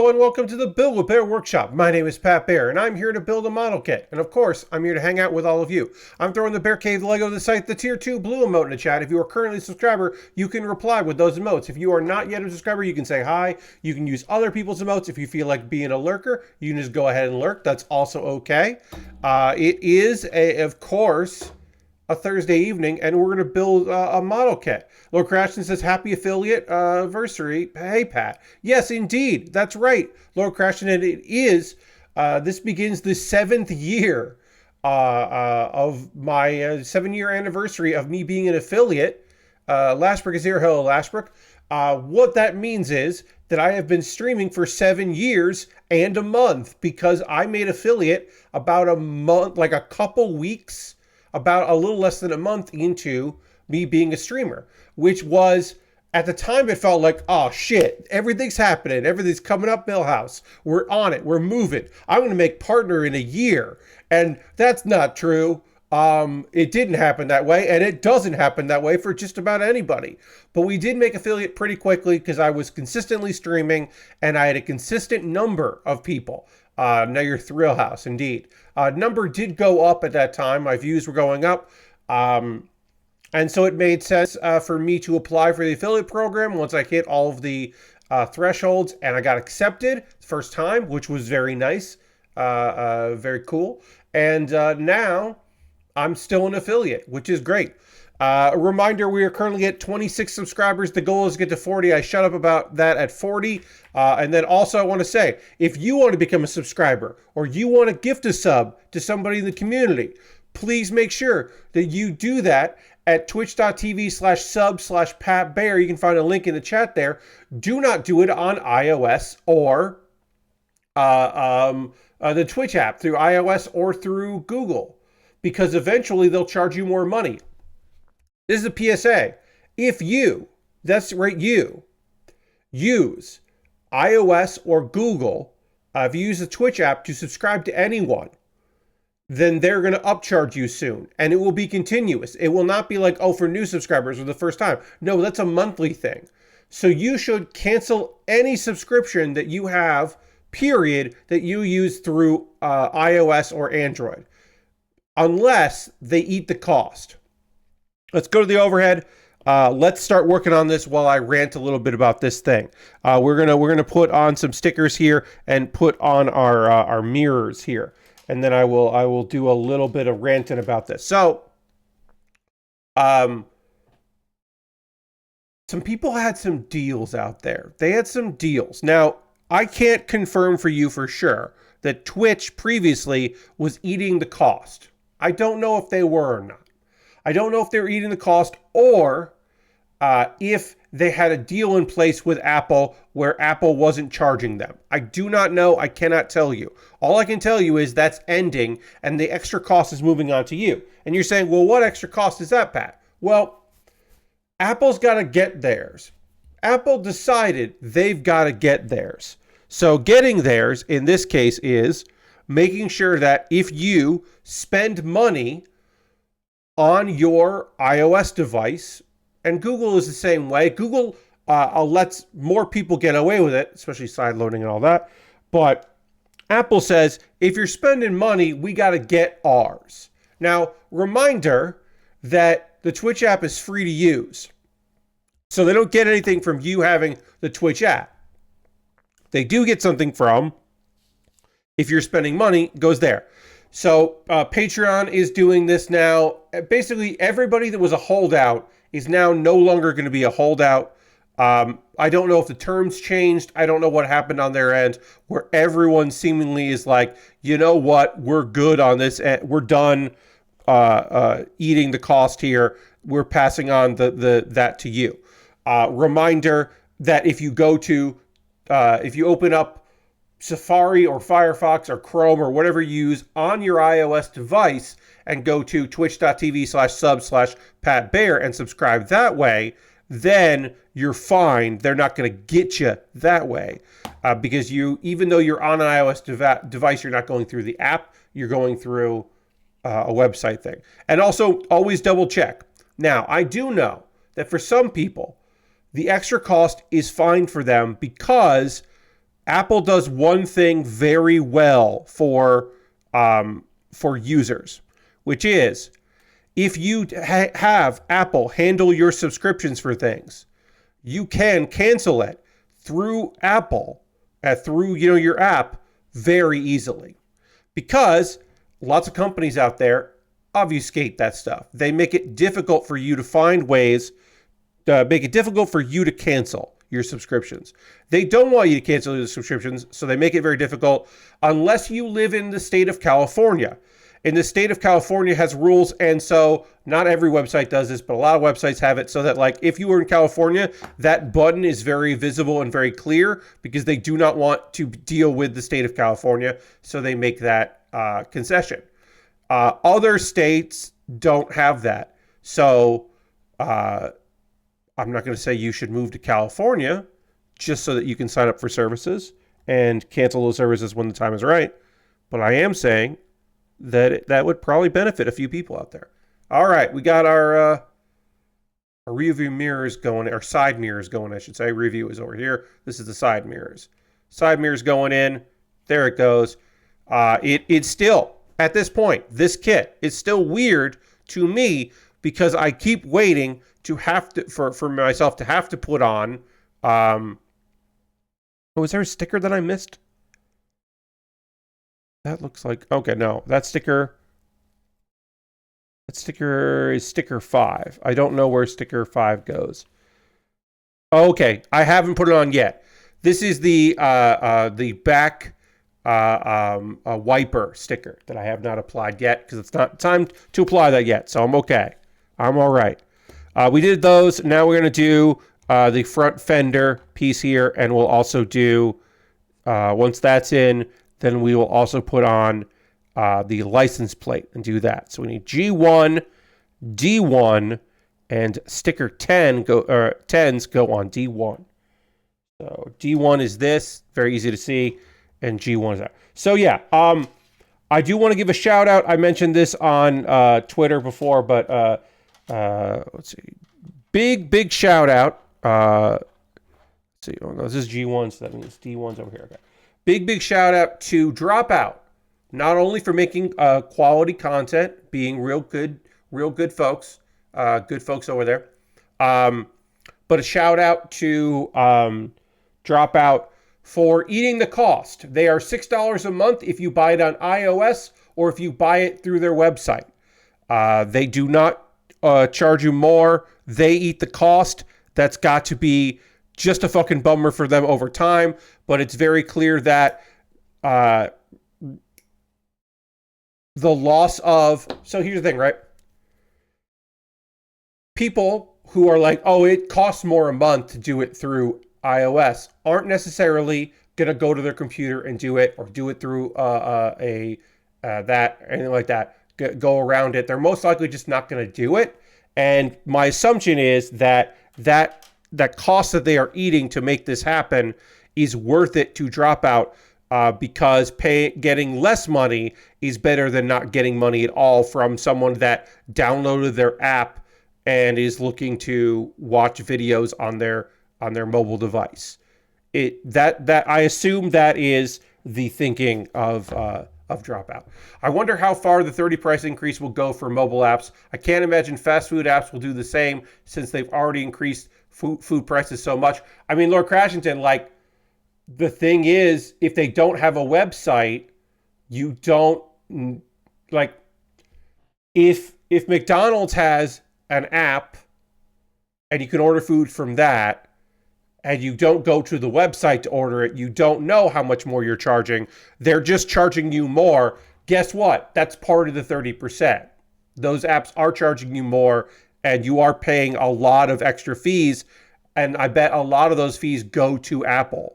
Hello and welcome to the Build with Baer Workshop. My name is Pat Baer and I'm here to build a model kit. And of course, I'm here to hang out with all of you. I'm throwing the Bear Cave Lego of the site, the Tier 2 blue emote in the chat. If you are currently a subscriber, you can reply with those emotes. If you are not yet a subscriber, you can say hi. You can use other people's emotes. If you feel like being a lurker, you can just go ahead and lurk. That's also okay. It is, of course, a Thursday evening, and we're going to build a model kit. Lord Crashton says, happy affiliate anniversary. Hey, Pat. Yes, indeed. That's right, Lord Crashton. And it is, this begins the 7th year of my 7-year anniversary of me being an affiliate. Lashbrook is here. Hello, Lashbrook. What that means is that I have been streaming for 7 years and a month because I made affiliate about a month, like a couple weeks, about a little less than a month into me being a streamer, which was, at the time, it felt like, oh shit, everything's happening. Everything's coming up, Millhouse. We're on it. We're moving. I'm going to make partner in a year. And that's not true. It didn't happen that way, and it doesn't happen that way for just about anybody. But we did make affiliate pretty quickly because I was consistently streaming and I had a consistent number of people. Now your Thrill House, indeed. Number did go up at that time. My views were going up. And so it made sense for me to apply for the affiliate program once I hit all of the thresholds, and I got accepted first time, which was very nice, very cool. And now I'm still an affiliate, which is great. A reminder, we are currently at 26 subscribers. The goal is to get to 40. I shut up about that at 40. And then also I want to say, if you want to become a subscriber or you want to gift a sub to somebody in the community, please make sure that you do that at twitch.tv/sub/Pat Baer. You can find a link in the chat there. Do not do it on iOS or the Twitch app through iOS or through Google, because eventually they'll charge you more money. This is a PSA. If you, that's right, you use iOS or Google, if you use the Twitch app to subscribe to anyone, then they're going to upcharge you soon. And it will be continuous. It will not be like, oh, for new subscribers or the first time. No, that's a monthly thing. So you should cancel any subscription that you have, period, that you use through iOS or Android, unless they eat the cost. Let's go to the overhead. Let's start working on this while I rant a little bit about this thing. We're gonna put on some stickers here and put on our mirrors here, and then I will do a little bit of ranting about this. So, some people had some deals out there. They had some deals. Now, I can't confirm for you for sure that Twitch previously was eating the cost. I don't know if they were or not. I don't know if they're eating the cost or if they had a deal in place with Apple where Apple wasn't charging them. I do not know. I cannot tell you. All I can tell you is that's ending and the extra cost is moving on to you. And you're saying, well, what extra cost is that, Pat? Well, Apple's got to get theirs. Apple decided they've got to get theirs. So getting theirs in this case is making sure that if you spend money on your iOS device, and Google is the same way. Google lets more people get away with it, especially side loading and all that. But Apple says, if you're spending money, we got to get ours. Now, reminder that the Twitch app is free to use. So they don't get anything from you having the Twitch app. They do get something from, if you're spending money, it goes there. So Patreon is doing this now. Basically, everybody that was a holdout is now no longer going to be a holdout. I don't know if the terms changed. I don't know what happened on their end, where everyone seemingly is like, you know what, we're good on this. We're done eating the cost here. We're passing on that to you. Reminder that if you go to, if you open up Safari or Firefox or Chrome or whatever you use on your iOS device and go to twitch.tv/sub/Pat Baer and subscribe that way, then you're fine. They're not going to get you that way because even though you're on an iOS device, you're not going through the app. You're going through a website thing. And also always double check. Now, I do know that for some people, the extra cost is fine for them because Apple does one thing very well for users, which is if you have Apple handle your subscriptions for things, you can cancel it through Apple, through your app very easily, because lots of companies out there obfuscate that stuff. They make it difficult for you to find ways to make it difficult for you to cancel your subscriptions. They don't want you to cancel your subscriptions, so they make it very difficult unless you live in the state of California. And the state of California has rules, and so not every website does this, but a lot of websites have it so that, like, if you were in California, that button is very visible and very clear because they do not want to deal with the state of California, so they make that concession. Other states don't have that. So I'm not going to say you should move to California just so that you can sign up for services and cancel those services when the time is right. But I am saying that that would probably benefit a few people out there. All right, we got our rear view mirrors going, or side mirrors going, I should say. Review is over here. This is the side mirrors. Side mirrors going in. There it goes. It's still, at this point, this kit is still weird to me because I keep waiting to have to, for myself to have to put on, was there a sticker that I missed? That looks like, okay, no, that sticker is sticker 5. I don't know where sticker 5 goes. Okay, I haven't put it on yet. This is the back wiper sticker that I have not applied yet because it's not time to apply that yet. So I'm okay. I'm all right. We did those. Now we're going to do the front fender piece here, and we'll also do, once that's in, then we will also put on the license plate and do that. So we need G1, D1, and sticker 10 10s go on D1. So D1 is this, very easy to see, and G1 is that. So yeah, I do want to give a shout out. I mentioned this on Twitter before, but let's see. Big shout out. Let's see, oh, no, this is G1, so that means D1's over here. Okay. Big shout out to Dropout, not only for making quality content, being real good folks, good folks over there, but a shout out to Dropout for eating the cost. They are $6 a month if you buy it on iOS or if you buy it through their website. They do not charge you more. They eat the cost. That's got to be just a fucking bummer for them over time, but it's very clear that the loss of... So here's the thing, right? People who are like, oh, it costs more a month to do it through iOS aren't necessarily going to go to their computer and do it, or do it through anything like that, go around it. They're most likely just not going to do it. And my assumption is that cost that they are eating to make this happen is worth it to Dropout, because getting less money is better than not getting money at all from someone that downloaded their app and is looking to watch videos on their mobile device. That I assume that is the thinking of Dropout. I wonder how far the 30 price increase will go for mobile apps. I can't imagine fast food apps will do the same since they've already increased food prices so much. I mean, Lord Crashington, like, the thing is, if they don't have a website, you don't, like, if McDonald's has an app and you can order food from that, and you don't go to the website to order it, you don't know how much more you're charging. They're just charging you more. Guess what? That's part of the 30%. Those apps are charging you more, and you are paying a lot of extra fees, and I bet a lot of those fees go to Apple.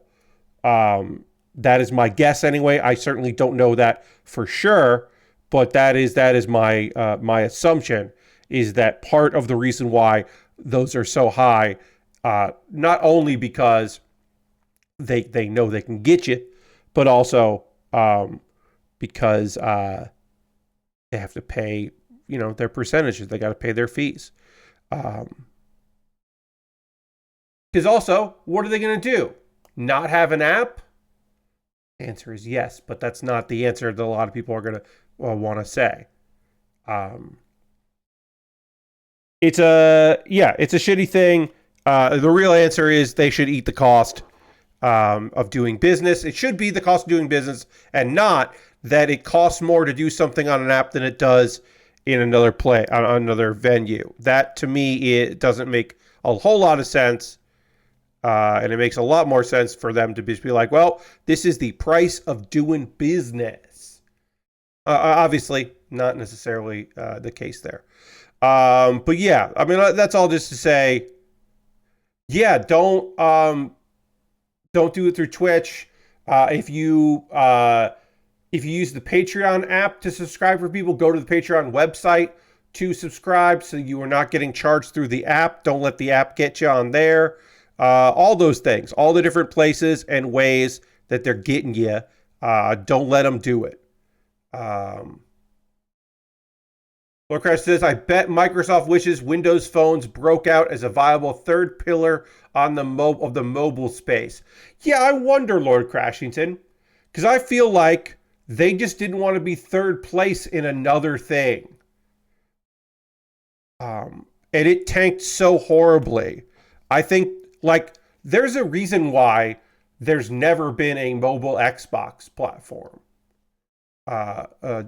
That is my guess anyway. I certainly don't know that for sure, but that is my my assumption, is that part of the reason why those are so high, not only because they know they can get you, but also because they have to pay, their percentages. They got to pay their fees. Because also, what are they going to do? Not have an app? answer is yes, but that's not the answer that a lot of people are going to want to say. It's a shitty thing. The real answer is they should eat the cost of doing business. It should be the cost of doing business, and not that it costs more to do something on an app than it does in another on another venue. That to me, it doesn't make a whole lot of sense. And it makes a lot more sense for them to just be like, well, this is the price of doing business. Obviously, not necessarily the case there. But yeah, I mean, that's all just to say, yeah, don't do it through Twitch. If you use the Patreon app to subscribe for people, go to the Patreon website to subscribe so you are not getting charged through the app. Don't let the app get you on there. All those things, all the different places and ways that they're getting you. Don't let them do it. Lord Crash says, I bet Microsoft wishes Windows phones broke out as a viable third pillar on the mobile space. Yeah, I wonder, Lord Crashington, because I feel like they just didn't want to be third place in another thing. And it tanked so horribly. I think, like, there's a reason why there's never been a mobile Xbox platform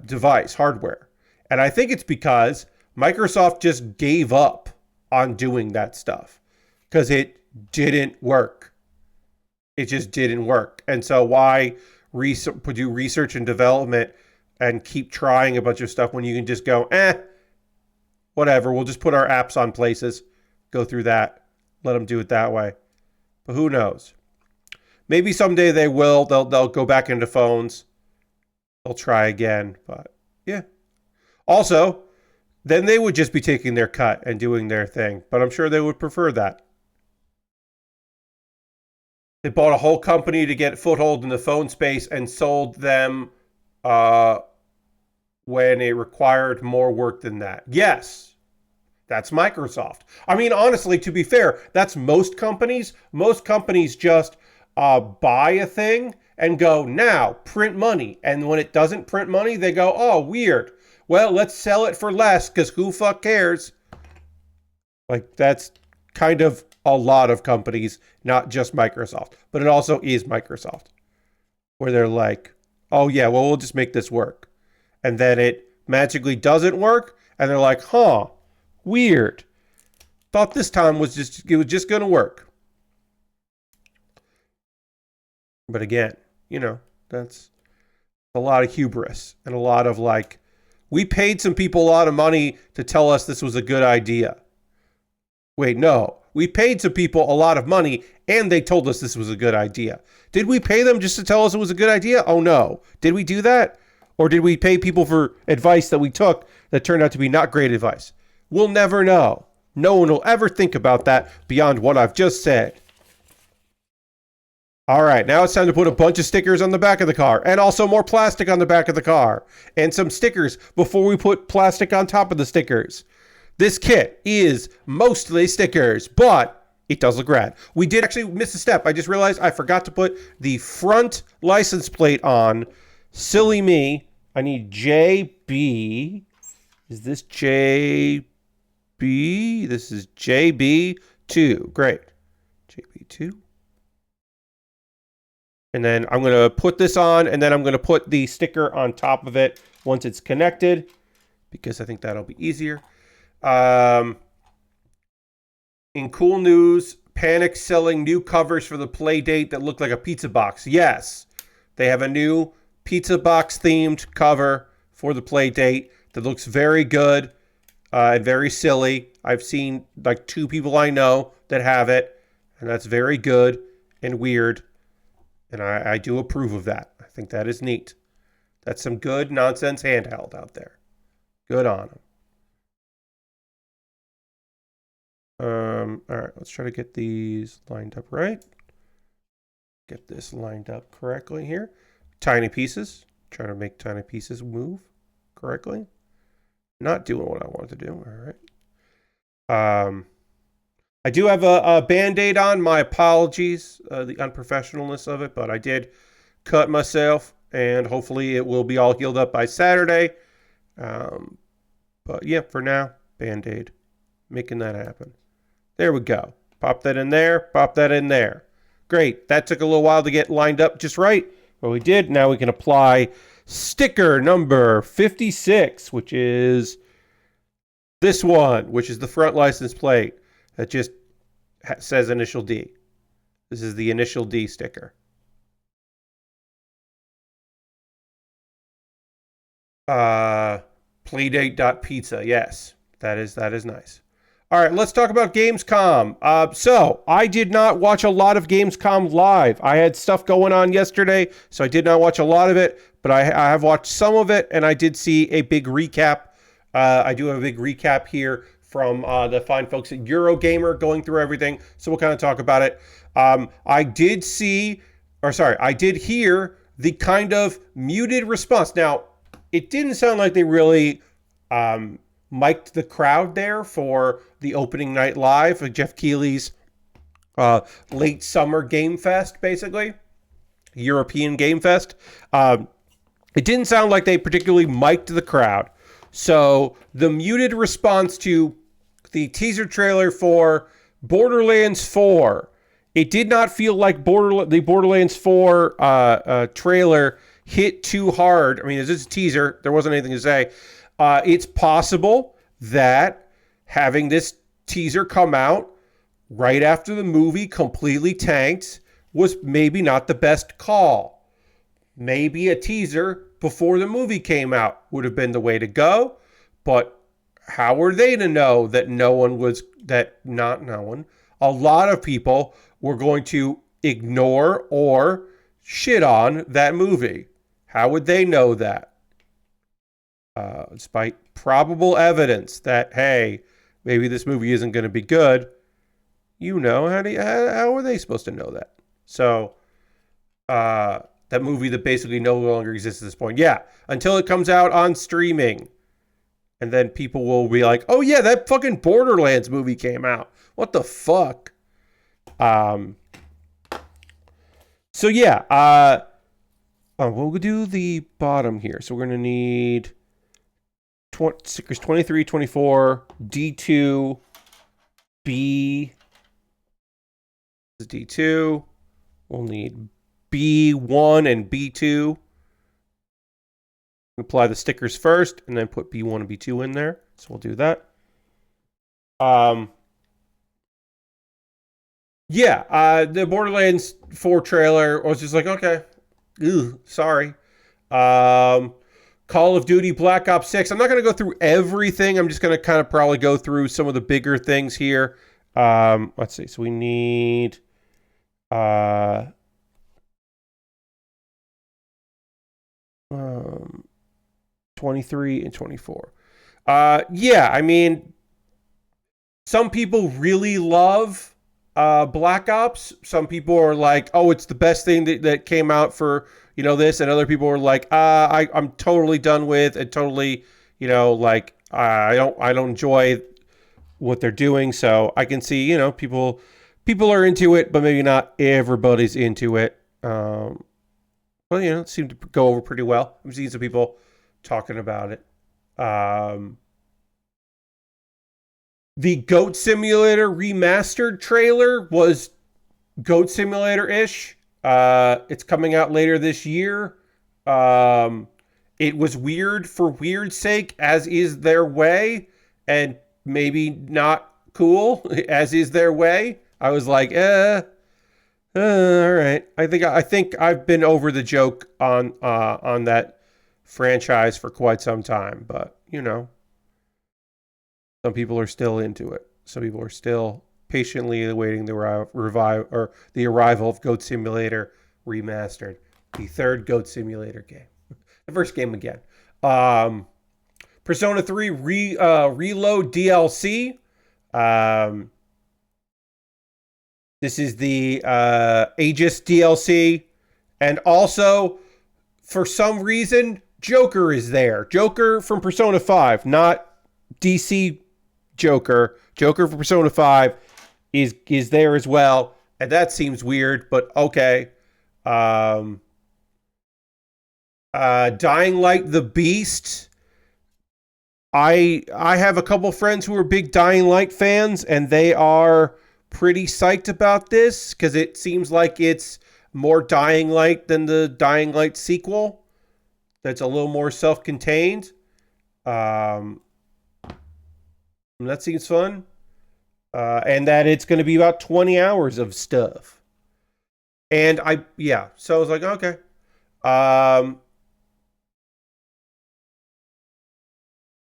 device, hardware. And I think it's because Microsoft just gave up on doing that stuff because it didn't work. It just didn't work. And so why do research and development and keep trying a bunch of stuff when you can just go, whatever, we'll just put our apps on places, go through that, let them do it that way. But who knows? Maybe someday they will. They'll go back into phones. They'll try again. But yeah. Also, then they would just be taking their cut and doing their thing. But I'm sure they would prefer that. They bought a whole company to get a foothold in the phone space and sold them when it required more work than that. Yes, that's Microsoft. I mean, honestly, to be fair, that's most companies. Most companies just buy a thing and go, now, print money. And when it doesn't print money, they go, oh, weird. Well, let's sell it for less because who fuck cares? Like, that's kind of a lot of companies, not just Microsoft. But it also is Microsoft. Where they're like, oh, yeah, well, we'll just make this work. And then it magically doesn't work. And they're like, huh, weird. Thought this time was just going to work. But again, you know, that's a lot of hubris and a lot of like, we paid some people a lot of money to tell us this was a good idea. Wait, no. We paid some people a lot of money and they told us this was a good idea. Did we pay them just to tell us it was a good idea? Oh, no. Did we do that? Or did we pay people for advice that we took that turned out to be not great advice? We'll never know. No one will ever think about that beyond what I've just said. All right, now it's time to put a bunch of stickers on the back of the car and also more plastic on the back of the car and some stickers before we put plastic on top of the stickers. This kit is mostly stickers, but it does look rad. We did actually miss a step. I just realized I forgot to put the front license plate on. Silly me. I need JB. Is this JB? This is JB2. Great. JB2. And then I'm going to put this on, and then I'm going to put the sticker on top of it once it's connected, because I think that'll be easier. In cool news, Panic selling new covers for the Playdate that look like a pizza box. Yes, they have a new pizza box themed cover for the Playdate that looks very good and very silly. I've seen like 2 people I know that have it, and that's very good and weird. And I do approve of that. I think that is neat. That's some good nonsense handheld out there. Good on them. All right, let's try to get these lined up right. Get this lined up correctly here. Tiny pieces. Trying to make tiny pieces move correctly. Not doing what I want to do. All right. I do have a Band-Aid on. My apologies, the unprofessionalness of it, but I did cut myself, and hopefully it will be all healed up by Saturday. But yeah, for now, Band-Aid. Making that happen. There we go. Pop that in there. Pop that in there. Great. That took a little while to get lined up just right. But we did. Now we can apply sticker number 56, which is this one, which is the front license plate that just says initial D. This is the initial D sticker. Playdate.pizza. Yes, that is nice. All right, let's talk about Gamescom. So I did not watch a lot of Gamescom live. I had stuff going on yesterday, so I did not watch a lot of it, but I have watched some of it, and I did see a big recap. I do have a big recap here from the fine folks at Eurogamer going through everything, so we'll kind of talk about it. I did hear the kind of muted response. Now, it didn't sound like they really mic'd the crowd there for the opening night live of Jeff Keighley's late summer Game Fest, basically. European Game Fest. It didn't sound like they particularly mic'd the crowd. So the muted response to the teaser trailer for Borderlands 4, it did not feel like the Borderlands 4 trailer hit too hard. I mean, it's just a teaser. There wasn't anything to say. It's possible that having this teaser come out right after the movie completely tanked was maybe not the best call. Maybe a teaser before the movie came out would have been the way to go, but how were they to know that a lot of people were going to ignore or shit on that movie? How would they know that? Despite probable evidence that, hey, maybe this movie isn't going to be good, how are they supposed to know that? So, that movie that basically no longer exists at this point. Yeah, until it comes out on streaming. And then people will be like, oh yeah, that fucking Borderlands movie came out. What the fuck? So yeah, we'll do the bottom here. So we're going to need stickers 23, 24, D2, B. This is D2. We'll need B1 and B2. Apply the stickers first and then put B1 and B2 in there. So we'll do that. The Borderlands 4 trailer was just like, okay. Sorry. Call of Duty Black Ops 6. I'm not going to go through everything. I'm just going to kind of probably go through some of the bigger things here. Let's see. So we need 23 and 24. I mean, some people really love Black Ops. Some people are like, oh, it's the best thing that came out for, this. And other people are like, I'm totally done with it. Totally, I don't enjoy what they're doing. So I can see, people are into it, but maybe not everybody's into it. Well, it seemed to go over pretty well. I'm seeing some people talking about it. The Goat Simulator remastered trailer was Goat Simulator-ish. It's coming out later this year. It was weird for weird's sake, as is their way, and maybe not cool, as is their way. I was like, all right. I think I've been over the joke on that franchise for quite some time, but some people are still into it. Some people are still patiently awaiting the arrival of Goat Simulator Remastered, the third Goat Simulator game, the first game again. Persona 3 Reload DLC. This is the Aegis DLC, and also for some reason Joker is there. Joker from Persona 5, not DC Joker. Joker from Persona 5 is there as well, and that seems weird, but okay. Dying Light the Beast. I have a couple friends who are big Dying Light fans, and they are pretty psyched about this because it seems like it's more Dying Light than the Dying Light sequel. That's a little more self-contained. That seems fun. And that it's going to be about 20 hours of stuff. And so I was like, okay.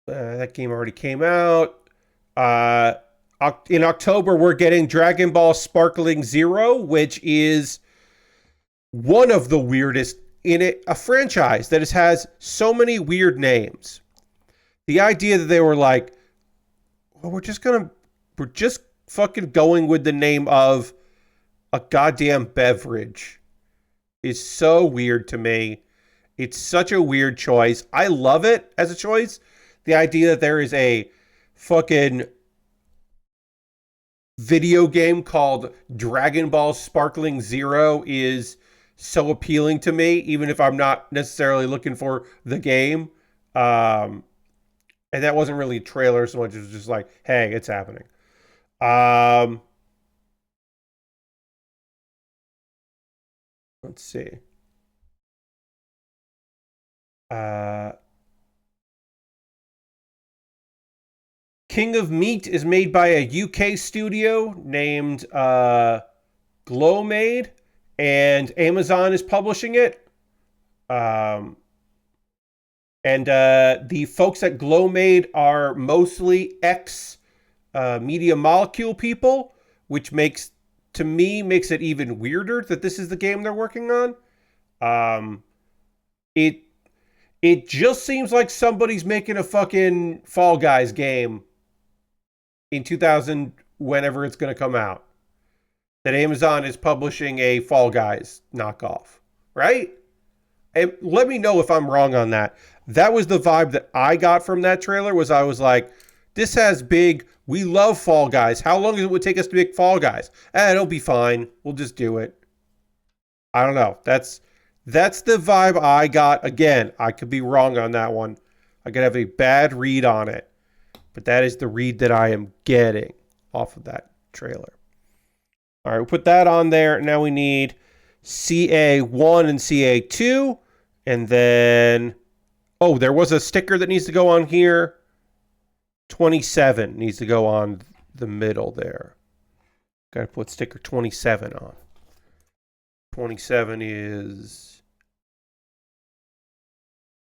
That game already came out. In October, we're getting Dragon Ball Sparkling Zero, which is one of the weirdest in it, a franchise that has so many weird names. The idea that they were like, well, we're just fucking going with the name of a goddamn beverage is so weird to me. It's such a weird choice. I love it as a choice. The idea that there is a fucking video game called Dragon Ball Sparkling Zero is so appealing to me, even if I'm not necessarily looking for the game. And that wasn't really a trailer so much. It was just like, hey, it's happening. Let's see. King of Meat is made by a UK studio named Glowmade, and Amazon is publishing it. And the folks at Glowmade are mostly ex-Media Molecule people, which makes it even weirder that this is the game they're working on. It just seems like somebody's making a fucking Fall Guys game in 2000, whenever it's going to come out. That Amazon is publishing a Fall Guys knockoff, right? And let me know if I'm wrong on that. That was the vibe that I got from that trailer. I was like, this has big, we love Fall Guys. How long would it take us to make Fall Guys? It'll be fine. We'll just do it. I don't know. That's the vibe I got. Again, I could be wrong on that one. I could have a bad read on it. But that is the read that I am getting off of that trailer. All right, we'll put that on there. Now we need CA1 and CA2. And then, there was a sticker that needs to go on here. 27 needs to go on the middle there. Got to put sticker 27 on. 27 is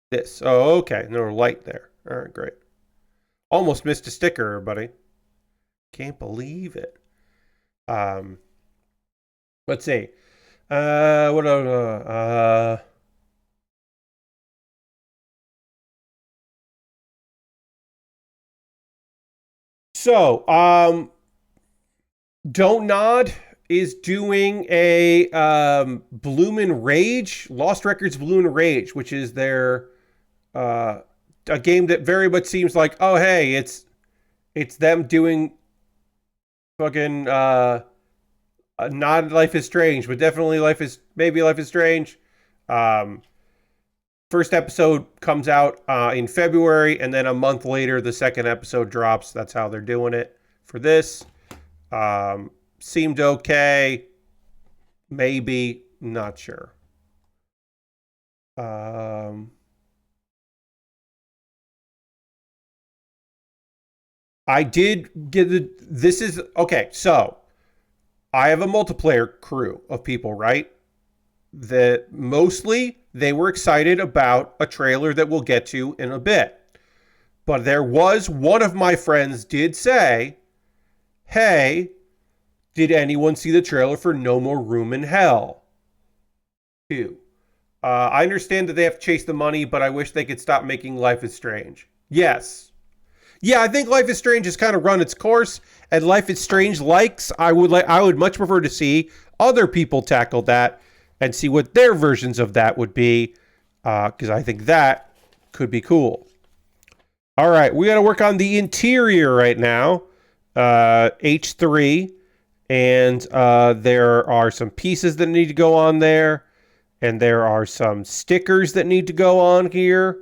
this. Oh, okay. No light there. All right, great. Almost missed a sticker, everybody. Can't believe it. Let's see. So, Don't Nod is doing a Bloomin' Rage, Lost Records Bloomin' Rage, which is their a game that very much seems like, oh hey, it's them doing fucking not Life is Strange, but definitely Life is Strange. First episode comes out in February, and then a month later the second episode drops. That's how they're doing it for this. Seemed okay, maybe, not sure. I did get this is okay. So I have a multiplayer crew of people, right? That mostly they were excited about a trailer that we'll get to in a bit. But there was one of my friends did say, hey, did anyone see the trailer for No More Room in Hell 2? I understand that they have to chase the money, but I wish they could stop making Life is Strange. Yes. Yeah, I think Life is Strange has kind of run its course, and Life is Strange I would much prefer to see other people tackle that and see what their versions of that would be, because I think that could be cool. All right, we got to work on the interior right now, H3, and there are some pieces that need to go on there. And there are some stickers that need to go on here.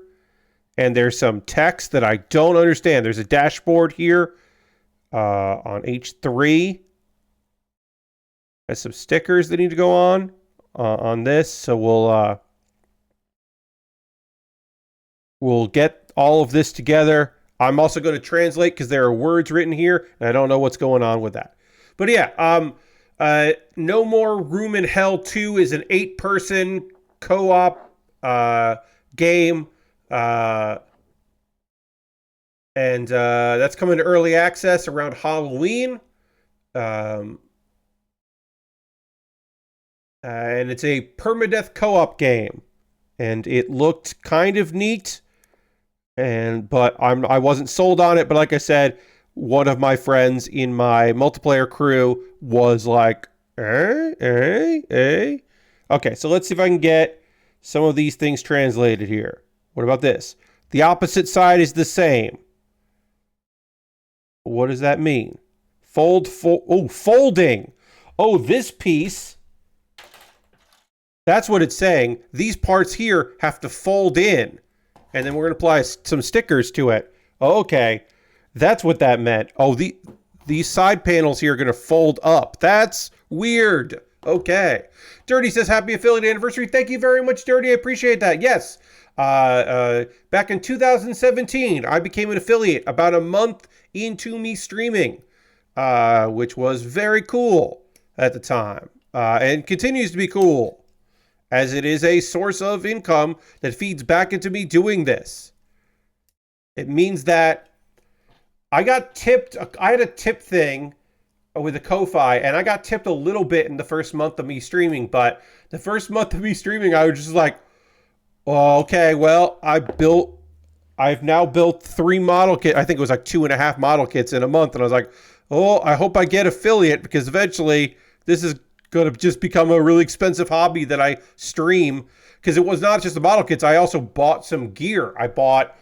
And there's some text that I don't understand. There's a dashboard here on H3. There's some stickers that need to go on this. So we'll get all of this together. I'm also going to translate because there are words written here, and I don't know what's going on with that. But yeah, No More Room in Hell 2 is an 8-person co-op game. And that's coming to early access around Halloween. And it's a permadeath co-op game. And it looked kind of neat. But I wasn't sold on it. But like I said, one of my friends in my multiplayer crew was like, Okay, so let's see if I can get some of these things translated here. What about this? The opposite side is the same. What does that mean? Folding. Oh, this piece. That's what it's saying. These parts here have to fold in. And then we're going to apply some stickers to it. Okay. That's what that meant. Oh, these side panels here are going to fold up. That's weird. Okay. Dirty says, happy affiliate anniversary. Thank you very much, Dirty. I appreciate that. Yes. Back in 2017, I became an affiliate about a month into me streaming, which was very cool at the time, and continues to be cool, as it is a source of income that feeds back into me doing this. It means that I got tipped. I had a tip thing with a Ko-Fi, and I got tipped a little bit in the first month of me streaming, but the first month of me streaming, I was just like, oh, okay, well, I've now built 3 model kits. I think it was like 2.5 model kits in a month. And I was like, oh, I hope I get affiliate, because eventually this is going to just become a really expensive hobby that I stream. Because it was not just the model kits. I also bought some gear. I bought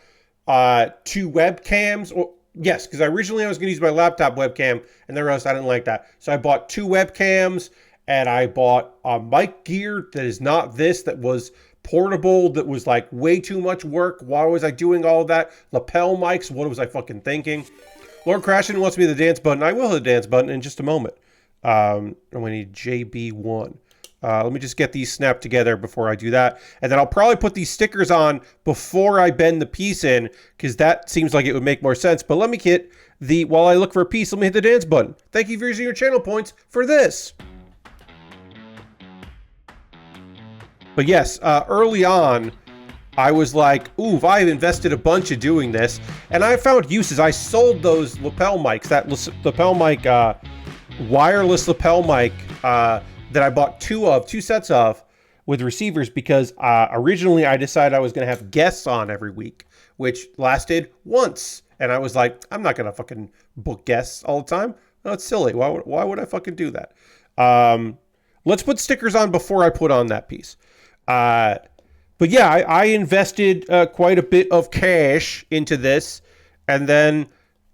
2 webcams. Yes, because originally I was going to use my laptop webcam, and then I realized I didn't like that. So I bought 2 webcams, and I bought mic gear that is not this, that was portable, that was like way too much work. Why was I doing all of that? Lapel mics, what was I fucking thinking? Lord Crashin wants me to the dance button. I will hit the dance button in just a moment. And we need JB1. Let me just get these snapped together before I do that. And then I'll probably put these stickers on before I bend the piece in, because that seems like it would make more sense. But let me hit while I look for a piece, let me hit the dance button. Thank you for using your channel points for this. But yes, early on, I was like, ooh, I've invested a bunch of doing this. And I found uses. I sold those lapel mics, that lapel mic, wireless lapel mic that I bought 2 sets of with receivers, because originally I decided I was going to have guests on every week, which lasted once. And I was like, I'm not going to fucking book guests all the time. No, it's silly. Why would I fucking do that? Let's put stickers on before I put on that piece. But yeah, I invested quite a bit of cash into this, and then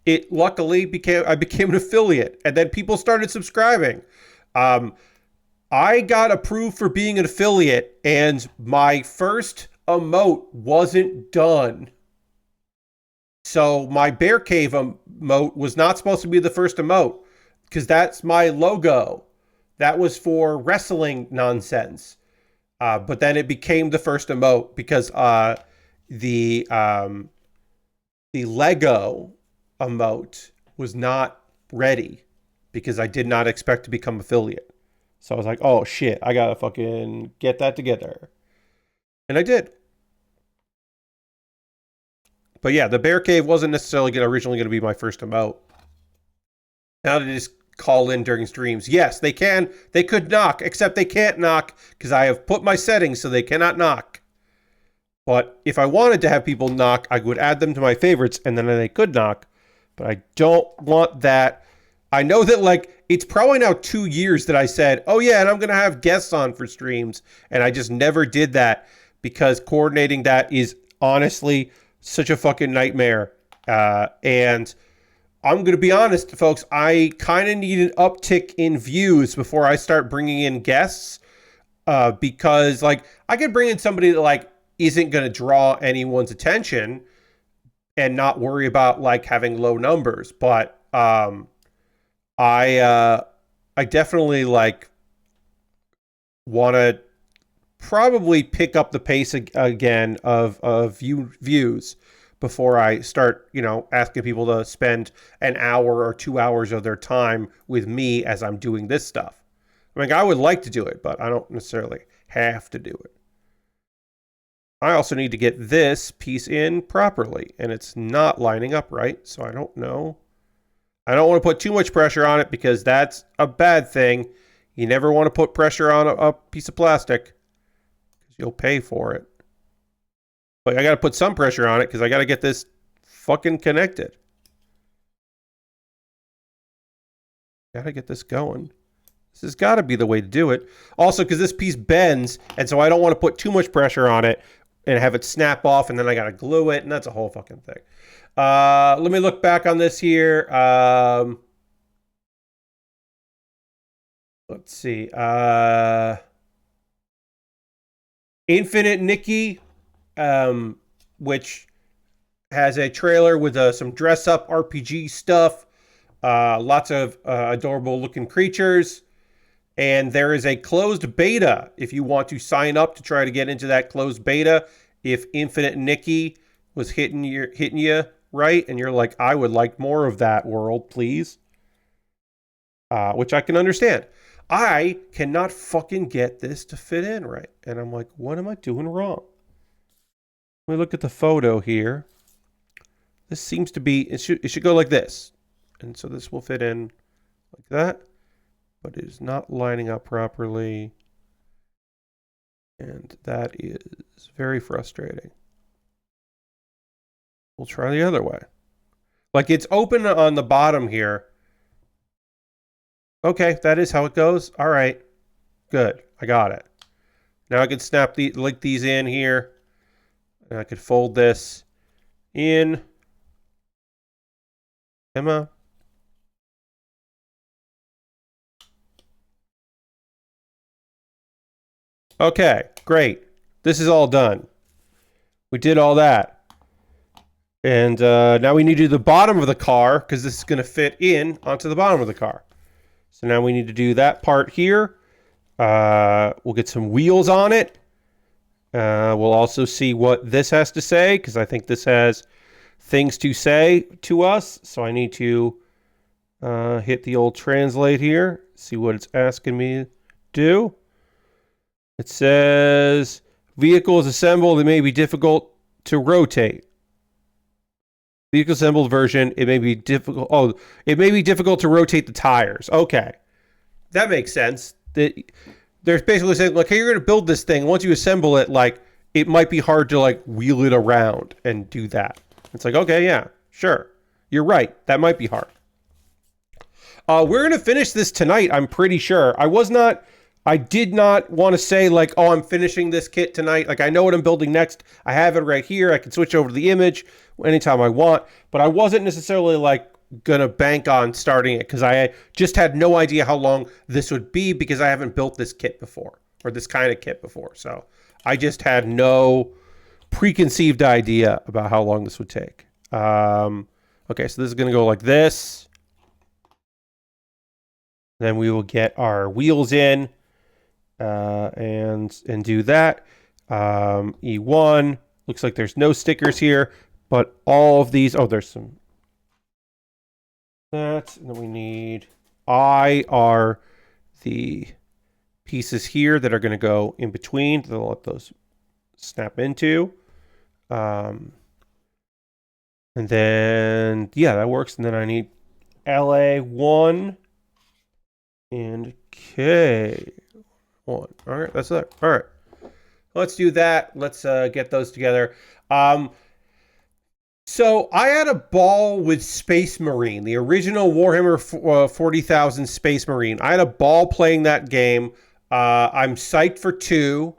it luckily I became an affiliate, and then people started subscribing. I got approved for being an affiliate, and my first emote wasn't done. So my Bear Cave emote was not supposed to be the first emote, because that's my logo. That was for wrestling nonsense. But then it became the first emote, because the Lego emote was not ready, because I did not expect to become affiliate. So I was like, oh shit, I gotta fucking get that together. And I did. But yeah, the Bear Cave wasn't necessarily originally going to be my first emote. Now they just call in during streams. Yes, they can. They could knock, except they can't knock because I have put my settings so they cannot knock. But if I wanted to have people knock, I would add them to my favorites, and then they could knock. But I don't want that. I know that, like, it's probably now 2 years that I said, oh yeah, and I'm going to have guests on for streams. And I just never did that, because coordinating that is honestly such a fucking nightmare. And I'm going to be honest, folks, I kind of need an uptick in views before I start bringing in guests. because like I could bring in somebody that like isn't going to draw anyone's attention and not worry about like having low numbers. But I definitely like want to probably pick up the pace again of views before I start, asking people to spend an hour or 2 hours of their time with me as I'm doing this stuff. I mean, I would like to do it, but I don't necessarily have to do it. I also need to get this piece in properly, and it's not lining up right, so I don't know. I don't want to put too much pressure on it because that's a bad thing. You never want to put pressure on a piece of plastic because you'll pay for it. But I got to put some pressure on it because I got to get this fucking connected. Got to get this going. This has got to be the way to do it. Also, because this piece bends, and so I don't want to put too much pressure on it and have it snap off, and then I got to glue it, and that's a whole fucking thing. Let me look back on this here. Let's see. Infinite Nikki, which has a trailer with some dress-up RPG stuff. Lots of adorable-looking creatures. And there is a closed beta if you want to sign up to try to get into that closed beta. If Infinite Nikki was hitting you right, and you're like, I would like more of that world, please. Which I can understand. I cannot fucking get this to fit in right. And I'm like, what am I doing wrong? Let me look at the photo here. This seems to be, it should go like this. And so this will fit in like that. But it is not lining up properly. And that is very frustrating. We'll try the other way. Like it's open on the bottom here. Okay, that is how it goes. All right, good. I got it. Now I can link these in here. And I could fold this in. Emma. Okay, great. This is all done. We did all that. And now we need to do the bottom of the car because this is going to fit in onto the bottom of the car. So now we need to do that part here. We'll get some wheels on it. We'll also see what this has to say because I think this has things to say to us. So I need to hit the old translate here, see what it's asking me to do. It says, vehicle is assembled, it may be difficult to rotate. Vehicle assembled version, it may be difficult. Oh, it may be difficult to rotate the tires. Okay. That makes sense. They're basically saying, like, hey, you're going to build this thing. Once you assemble it, like, it might be hard to, like, wheel it around and do that. It's like, okay, yeah, sure. You're right. That might be hard. We're going to finish this tonight, I'm pretty sure. I did not want to say like, oh, I'm finishing this kit tonight. Like I know what I'm building next. I have it right here. I can switch over to the image anytime I want, but I wasn't necessarily like going to bank on starting it because I just had no idea how long this would be because I haven't built this kit before or this kind of kit before. So I just had no preconceived idea about how long this would take. Okay, so this is going to go like this. Then we will get our wheels in. And do that. E1 looks like there's no stickers here, but all of these. Oh, there's some. That and then we need I are the pieces here that are going to go in between. They'll let those snap into. And then yeah, that works. And then I need LA1 and K. All right, that's it. All right, let's do that. Let's get those together. So I had a ball with Space Marine, the original Warhammer 40,000 Space Marine. I had a ball playing that game. I'm psyched for 2.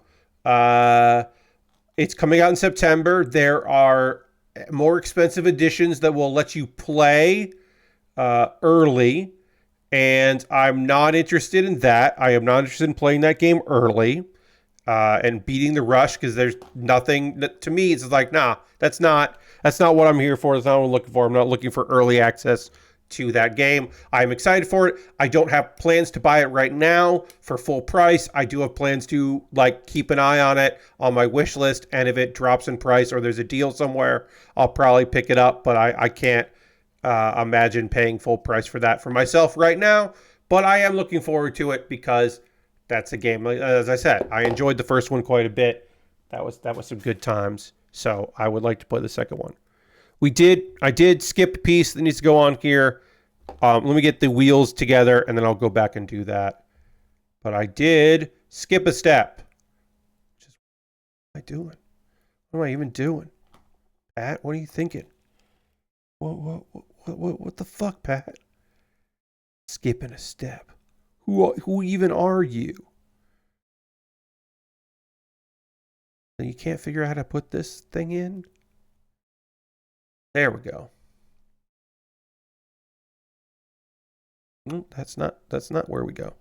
It's coming out in September. There are more expensive editions that will let you play early. And I'm not interested in that. I am not interested in playing that game early. and beating the rush, because there's nothing that, to me, it's like, nah, that's not what I'm here for. That's not what I'm looking for. I'm not looking for early access to that game. I'm excited for it. I don't have plans to buy it right now for full price. I do have plans to like keep an eye on it on my wish list, and if it drops in price or there's a deal somewhere, I'll probably pick it up, but I can't imagine paying full price for that for myself right now. But I am looking forward to it because that's a game. As I said, I enjoyed the first one quite a bit. That was some good times. So I would like to play the second one. I did skip a piece that needs to go on here. Let me get the wheels together, and then I'll go back and do that. But I did skip a step. What am I doing? What am I even doing? Pat, what are you thinking? What the fuck, Pat? Skipping a step. Who even are you? You can't figure out how to put this thing in? There we go. That's not where we go.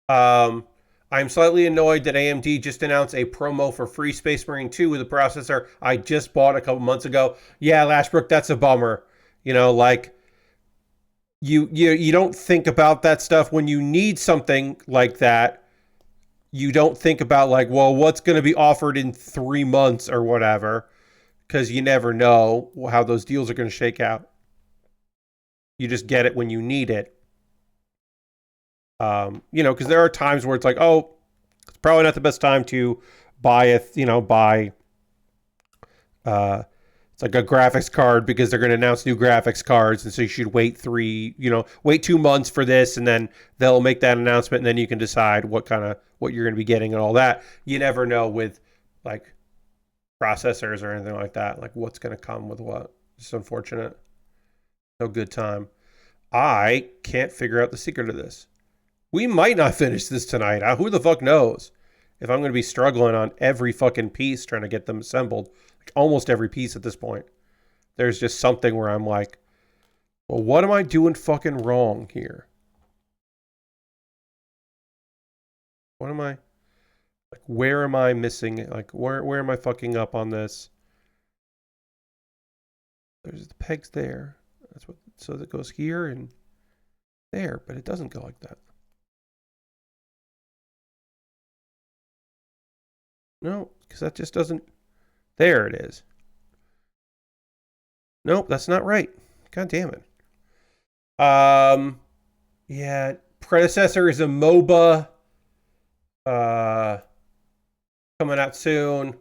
I'm slightly annoyed that AMD just announced a promo for free Space Marine 2 with a processor I just bought a couple months ago. Yeah, Lashbrook, that's a bummer. You know, like you don't think about that stuff when you need something like that. You don't think about like, well, what's going to be offered in 3 months or whatever, because you never know how those deals are going to shake out. You just get it when you need it. Because there are times where it's like, oh, it's probably not the best time to buy it's like a graphics card because they're going to announce new graphics cards, and so you should wait 2 months for this, and then they'll make that announcement, and then you can decide what you're going to be getting and all that. You never know with like processors or anything like that, like what's going to come with what. It's unfortunate. No good time. I can't figure out the secret of this. We might not finish this tonight. Who the fuck knows? If I'm going to be struggling on every fucking piece trying to get them assembled. Like almost every piece at this point. There's just something where I'm like, well, what am I doing fucking wrong here? What am I... Like, where am I missing? Like, where am I fucking up on this? There's the pegs there. So that goes here and there, but it doesn't go like that. No, because that just doesn't... There it is. Nope, that's not right. God damn it. Yeah, predecessor is a MOBA. Coming out soon.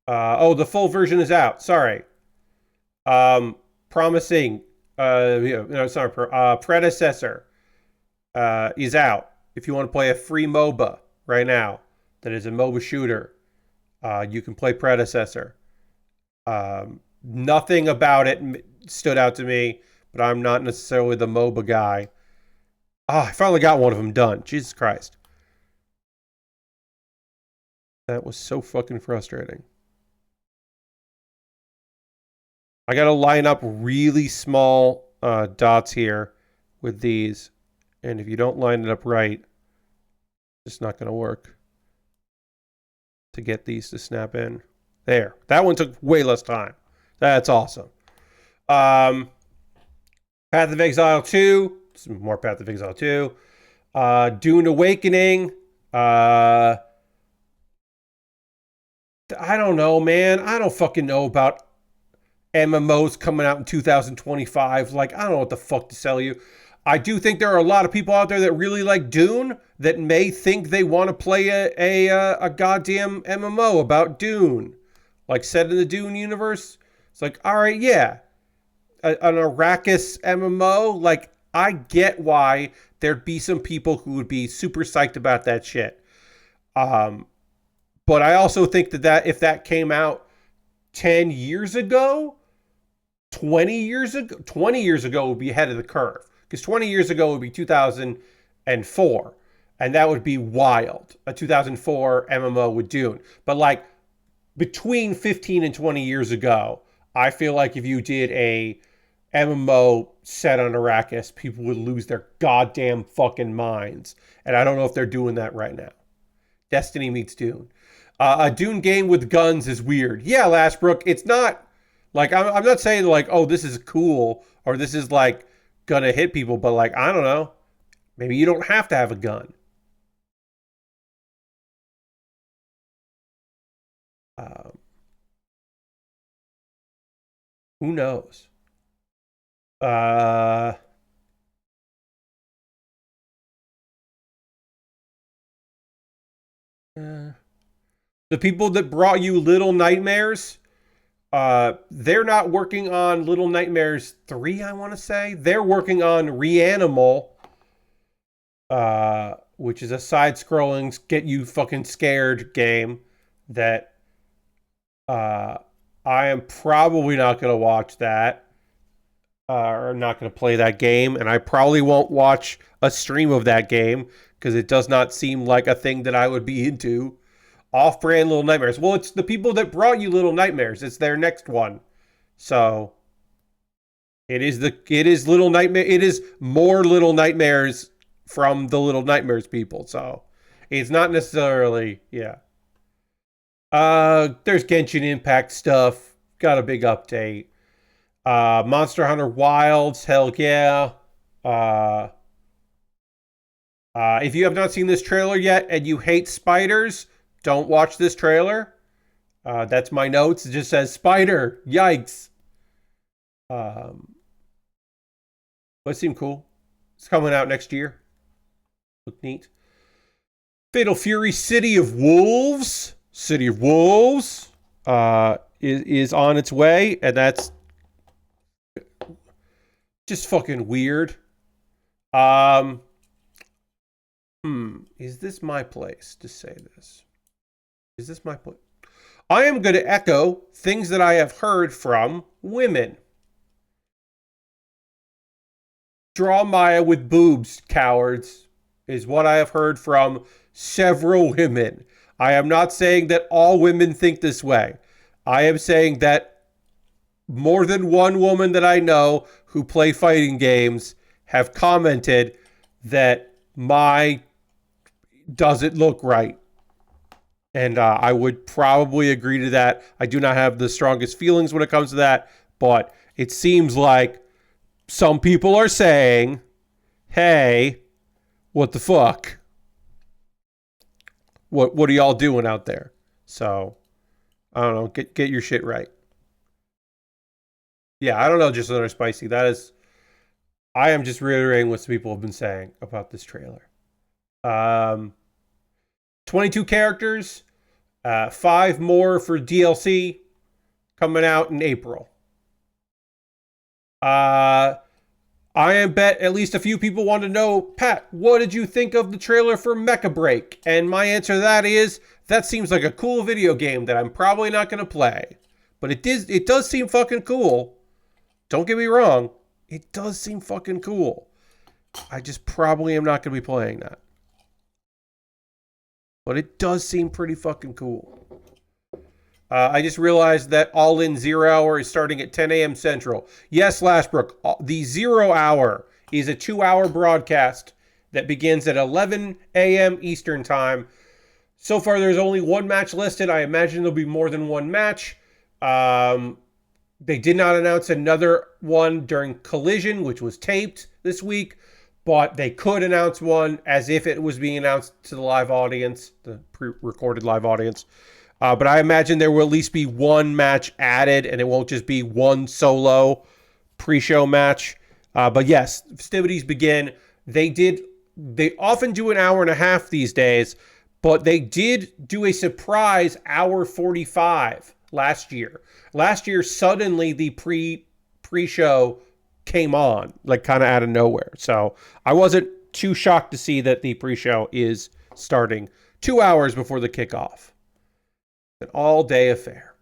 The full version is out. Sorry. Promising. Predecessor is out. If you want to play a free MOBA right now, that is a MOBA shooter, you can play Predecessor. Nothing about it stood out to me, but I'm not necessarily the MOBA guy. I finally got one of them done. Jesus Christ. That was so fucking frustrating. I got to line up really small dots here with these. And if you don't line it up right, it's not going to work to get these to snap in. There. That one took way less time. That's awesome. Path of Exile 2. Some more Path of Exile 2. Dune Awakening. I don't know, man. I don't fucking know about MMOs coming out in 2025. Like, I don't know what the fuck to tell you. I do think there are a lot of people out there that really like Dune that may think they want to play a goddamn MMO about Dune. Like, set in the Dune universe. It's like, all right, yeah. An Arrakis MMO. Like, I get why there'd be some people who would be super psyched about that shit. But I also think that if that came out 10 years ago, 20 years ago would be ahead of the curve. Because 20 years ago would be 2004. And that would be wild. A 2004 MMO with Dune. But like between 15 and 20 years ago, I feel like if you did a MMO set on Arrakis, people would lose their goddamn fucking minds. And I don't know if they're doing that right now. Destiny meets Dune. A Dune game with guns is weird. Yeah, Lashbrook, it's not like I'm not saying like, oh, this is cool or this is like gonna hit people, but like I don't know, maybe you don't have to have a gun. Um, who knows? Uh, the people that brought you Little Nightmares, they're not working on Little Nightmares 3, I want to say. They're working on Reanimal, which is a side-scrolling, get you fucking scared game that I am probably not going to watch that. Or not going to play that game, and I probably won't watch a stream of that game because it does not seem like a thing that I would be into. Off-brand Little Nightmares. Well, it's the people that brought you Little Nightmares. It's their next one, so it is Little Nightmare. It is more Little Nightmares from the Little Nightmares people. So it's not necessarily There's Genshin Impact stuff. Got a big update. Monster Hunter Wilds, hell yeah. Uh, if you have not seen this trailer yet and you hate spiders, don't watch this trailer. That's my notes. It just says spider. Yikes. But it seemed cool. It's coming out next year. Look neat. Fatal Fury City of Wolves. City of Wolves is on its way, and that's just fucking weird. Is this my place to say this? Is this my place? I am going to echo things that I have heard from women. Draw Maya with boobs, cowards, is what I have heard from several women. I am not saying that all women think this way. I am saying that more than one woman that I know who play fighting games have commented that my doesn't look right. And I would probably agree to that. I do not have the strongest feelings when it comes to that, but it seems like some people are saying, hey, what the fuck? What are y'all doing out there? So, I don't know. Get your shit right. Yeah, I don't know, just another spicy. I am just reiterating what some people have been saying about this trailer. 22 characters, 5 more for DLC coming out in April. I am bet at least a few people want to know, Pat, what did you think of the trailer for Mecha Break? And my answer to that is, that seems like a cool video game that I'm probably not going to play. But it does seem fucking cool. Don't get me wrong. It does seem fucking cool. I just probably am not going to be playing that. But it does seem pretty fucking cool. I just realized that All In 0 Hour is starting at 10 a.m. Central. Yes, Lashbrook, the 0 Hour is a 2-hour broadcast that begins at 11 a.m. Eastern Time. So far, there's only one match listed. I imagine there'll be more than one match. They did not announce another one during Collision, which was taped this week, but they could announce one as if it was being announced to the live audience, the pre-recorded live audience. But I imagine there will at least be one match added, and it won't just be one solo pre-show match. But yes, festivities begin. They often do an hour and a half these days, but they did do a surprise hour 45 last year. Last year, suddenly the pre-show came on, like kind of out of nowhere. So I wasn't too shocked to see that the pre-show is starting 2 hours before the kickoff. An all-day affair.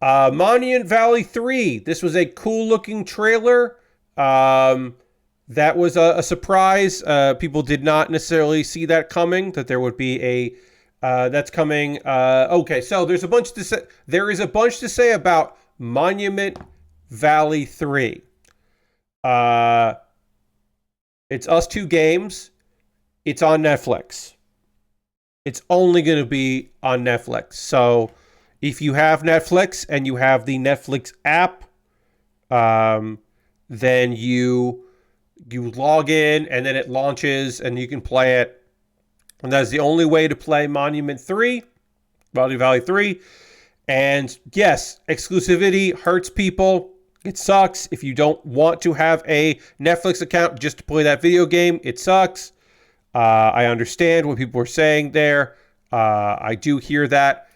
Monument Valley 3. This was a cool-looking trailer. That was a surprise. People did not necessarily see that coming, that there would be a... that's coming... okay, so there is a bunch to say about Monument Valley 3. It's Us 2 Games. It's on Netflix. It's only going to be on Netflix. So if you have Netflix and you have the Netflix app, then you log in and then it launches and you can play it. And that's the only way to play Monument 3, Valley Valley 3. And yes, exclusivity hurts people. It sucks. If you don't want to have a Netflix account just to play that video game, it sucks. I understand what people are saying there. I do hear that.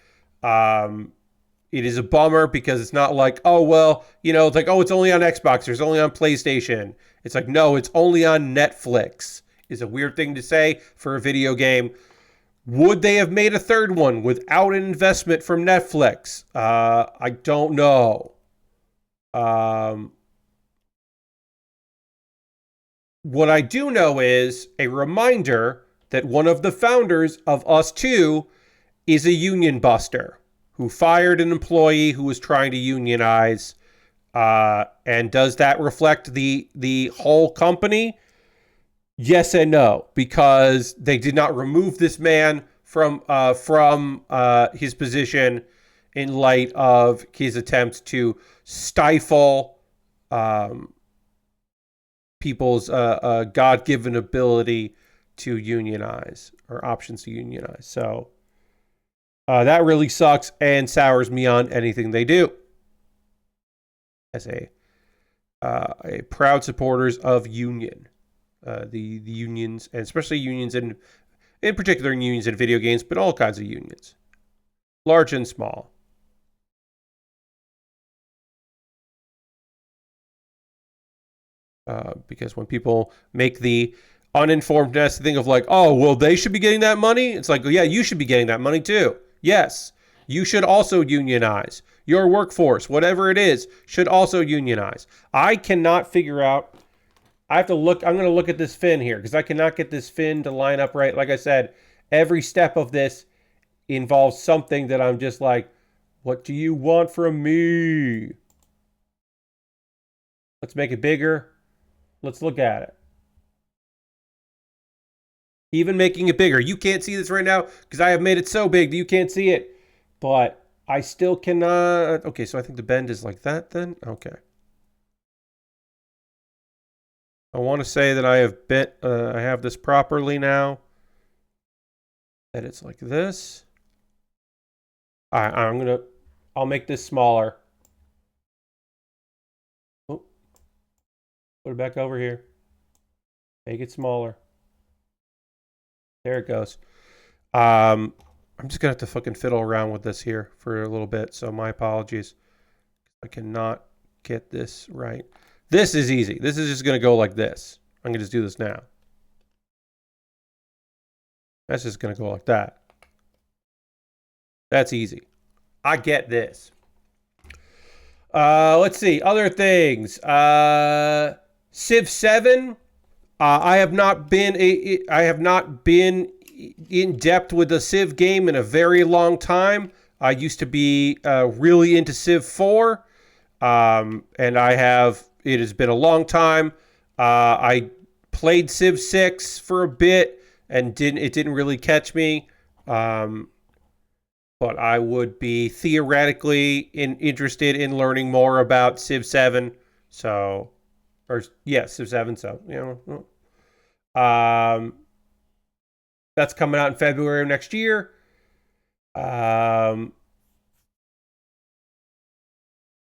It is a bummer because it's not like, oh, well, it's like, oh, it's only on Xbox or it's only on PlayStation. It's like, no, it's only on Netflix. It's a weird thing to say for a video game. Would they have made a third one without an investment from Netflix? I don't know. What I do know is a reminder that one of the founders of Us 2 is a union buster who fired an employee who was trying to unionize. And does that reflect the whole company? Yes and no, because they did not remove this man from his position in light of his attempts to stifle people's God-given ability to unionize or options to unionize. So that really sucks and sours me on anything they do. As a proud supporters of union. The unions, and especially unions in particular unions in video games, but all kinds of unions, large and small. Because when people make the uninformed nasty thing of like, oh, well, they should be getting that money. It's like, well, yeah, you should be getting that money too. Yes, you should also unionize. Your workforce, whatever it is, should also unionize. I cannot figure out. I have to look. I'm going to look at this fin here because I cannot get this fin to line up right. Like I said, every step of this involves something that I'm just like, what do you want from me? Let's make it bigger. Let's look at it. Even making it bigger. You can't see this right now because I have made it so big that you can't see it. But I still cannot. Okay, so I think the bend is like that then. Okay. I want to say that I have I have this properly now. That it's like this. I'll make this smaller. Oh, put it back over here. Make it smaller. There it goes. I'm just gonna have to fucking fiddle around with this here for a little bit. So my apologies. I cannot get this right. This is easy. This is just going to go like this. I'm going to just do this now. That's just going to go like that. That's easy. I get this. Let's see. Other things. Civ 7. I have not been in depth with a Civ game in a very long time. I used to be really into Civ 4. And it has been a long time. I played Civ 6 for a bit and it didn't really catch me. But I would be theoretically interested in learning more about Civ 7. So, Civ 7. So, that's coming out in February of next year. There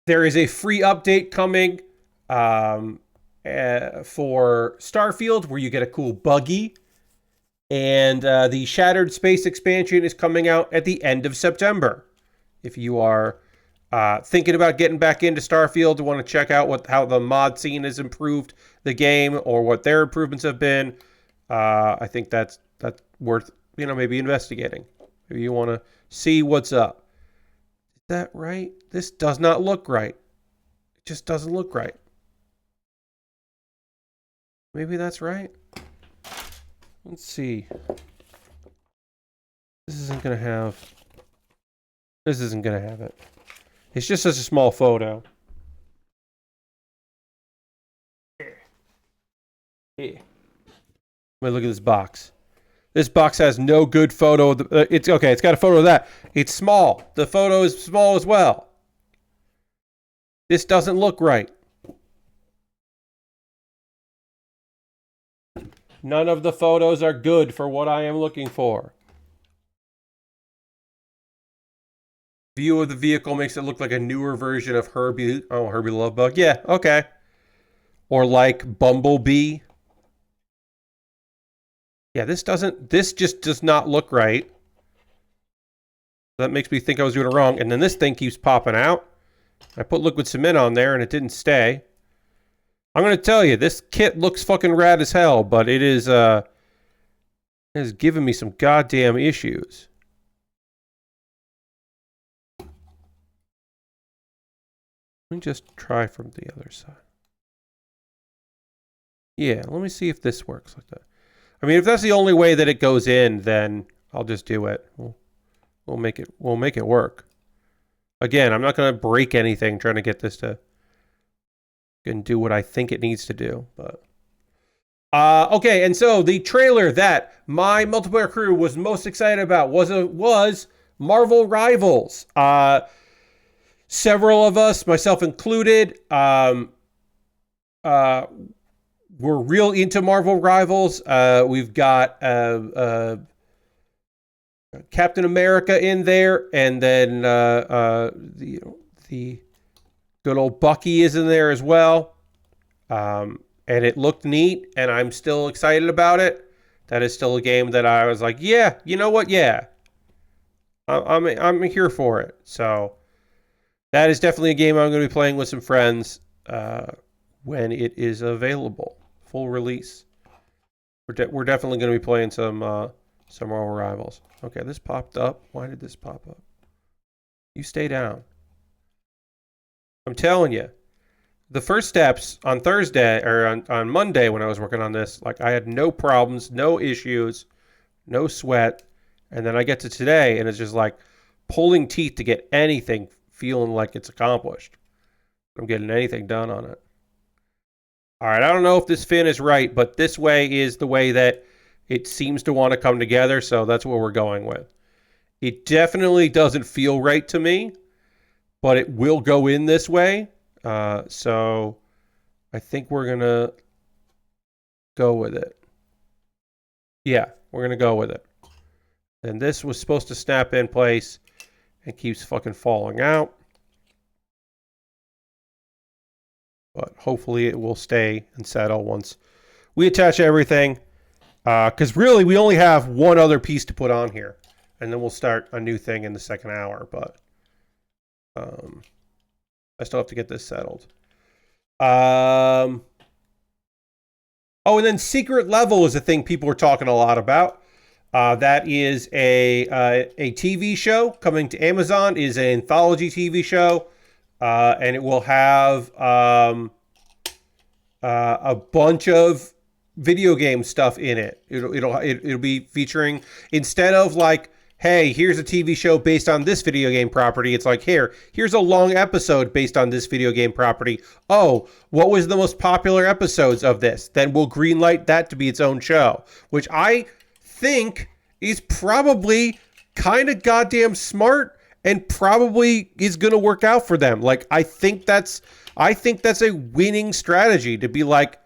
is a free update coming for Starfield where you get a cool buggy. And the Shattered Space expansion is coming out at the end of September. If you are thinking about getting back into Starfield and want to check out how the mod scene has improved the game or what their improvements have been, I think that's worth maybe investigating. Maybe you want to see what's up. Is that right? This does not look right. It just doesn't look right. Maybe that's right. Let's see. This isn't going to have it. It's just such a small photo. Here. Wait, look at this box. This box has no good photo. It's okay. It's got a photo of that. It's small. The photo is small as well. This doesn't look right. None of the photos are good for what I am looking for. View of the vehicle makes it look like a newer version of Herbie. Oh, Herbie Love Bug. Yeah, okay. Or like Bumblebee. Yeah, this just does not look right. That makes me think I was doing it wrong. And then this thing keeps popping out. I put liquid cement on there and it didn't stay. I'm going to tell you, this kit looks fucking rad as hell, but it has given me some goddamn issues. Let me just try from the other side. Yeah, let me see if this works like that. I mean, if that's the only way that it goes in, then I'll just do it. We'll make it work. Again, I'm not going to break anything trying to get this to and do what I think it needs to do, but okay, and so the trailer that my multiplayer crew was most excited about was Marvel Rivals. Several of us, myself included, were real into Marvel Rivals. We've got Captain America in there, and then the good old Bucky is in there as well. And it looked neat, and I'm still excited about it. That is still a game that I was like, yeah, you know what? Yeah, I'm here for it. So that is definitely a game I'm going to be playing with some friends when it is available, full release. We're definitely going to be playing some Marvel Rivals. Okay, this popped up. Why did this pop up? You stay down. I'm telling you. The first steps on Thursday or on Monday when I was working on this, like I had no problems, no issues, no sweat. And then I get to today and it's just like pulling teeth to get anything feeling like it's accomplished. I'm getting anything done on it. All right, I don't know if this fin is right, but this way is the way that it seems to want to come together, so that's what we're going with. It definitely doesn't feel right to me, but it will go in this way. So I think we're going to go with it. Yeah, we're going to go with it. And this was supposed to snap in place and keeps fucking falling out. But hopefully it will stay and settle once we attach everything. Because really we only have one other piece to put on here. And then we'll start a new thing in the second hour. But I still have to get this settled. Oh, and then Secret Level is a thing people were talking a lot about. That is a TV show coming to Amazon. It is an anthology TV show, and it will have a bunch of video game stuff in it. It'll be featuring, instead of like, hey, here's a TV show based on this video game property. It's like, here's a long episode based on this video game property. Oh, what was the most popular episodes of this? Then we'll greenlight that to be its own show, which I think is probably kind of goddamn smart and probably is going to work out for them. Like, I think that's a winning strategy to be like,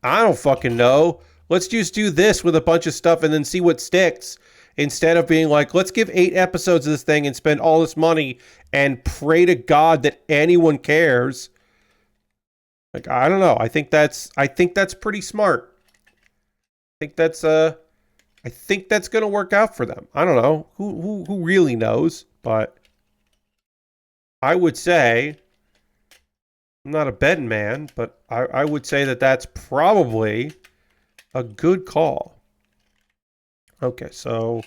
I don't fucking know. Let's just do this with a bunch of stuff and then see what sticks. Instead of being like, let's give 8 episodes of this thing and spend all this money and pray to God that anyone cares. Like, I don't know. I think that's pretty smart. I think that's going to work out for them. I don't know. Who really knows? But I would say, I'm not a betting man, but I would say that that's probably a good call. Okay, so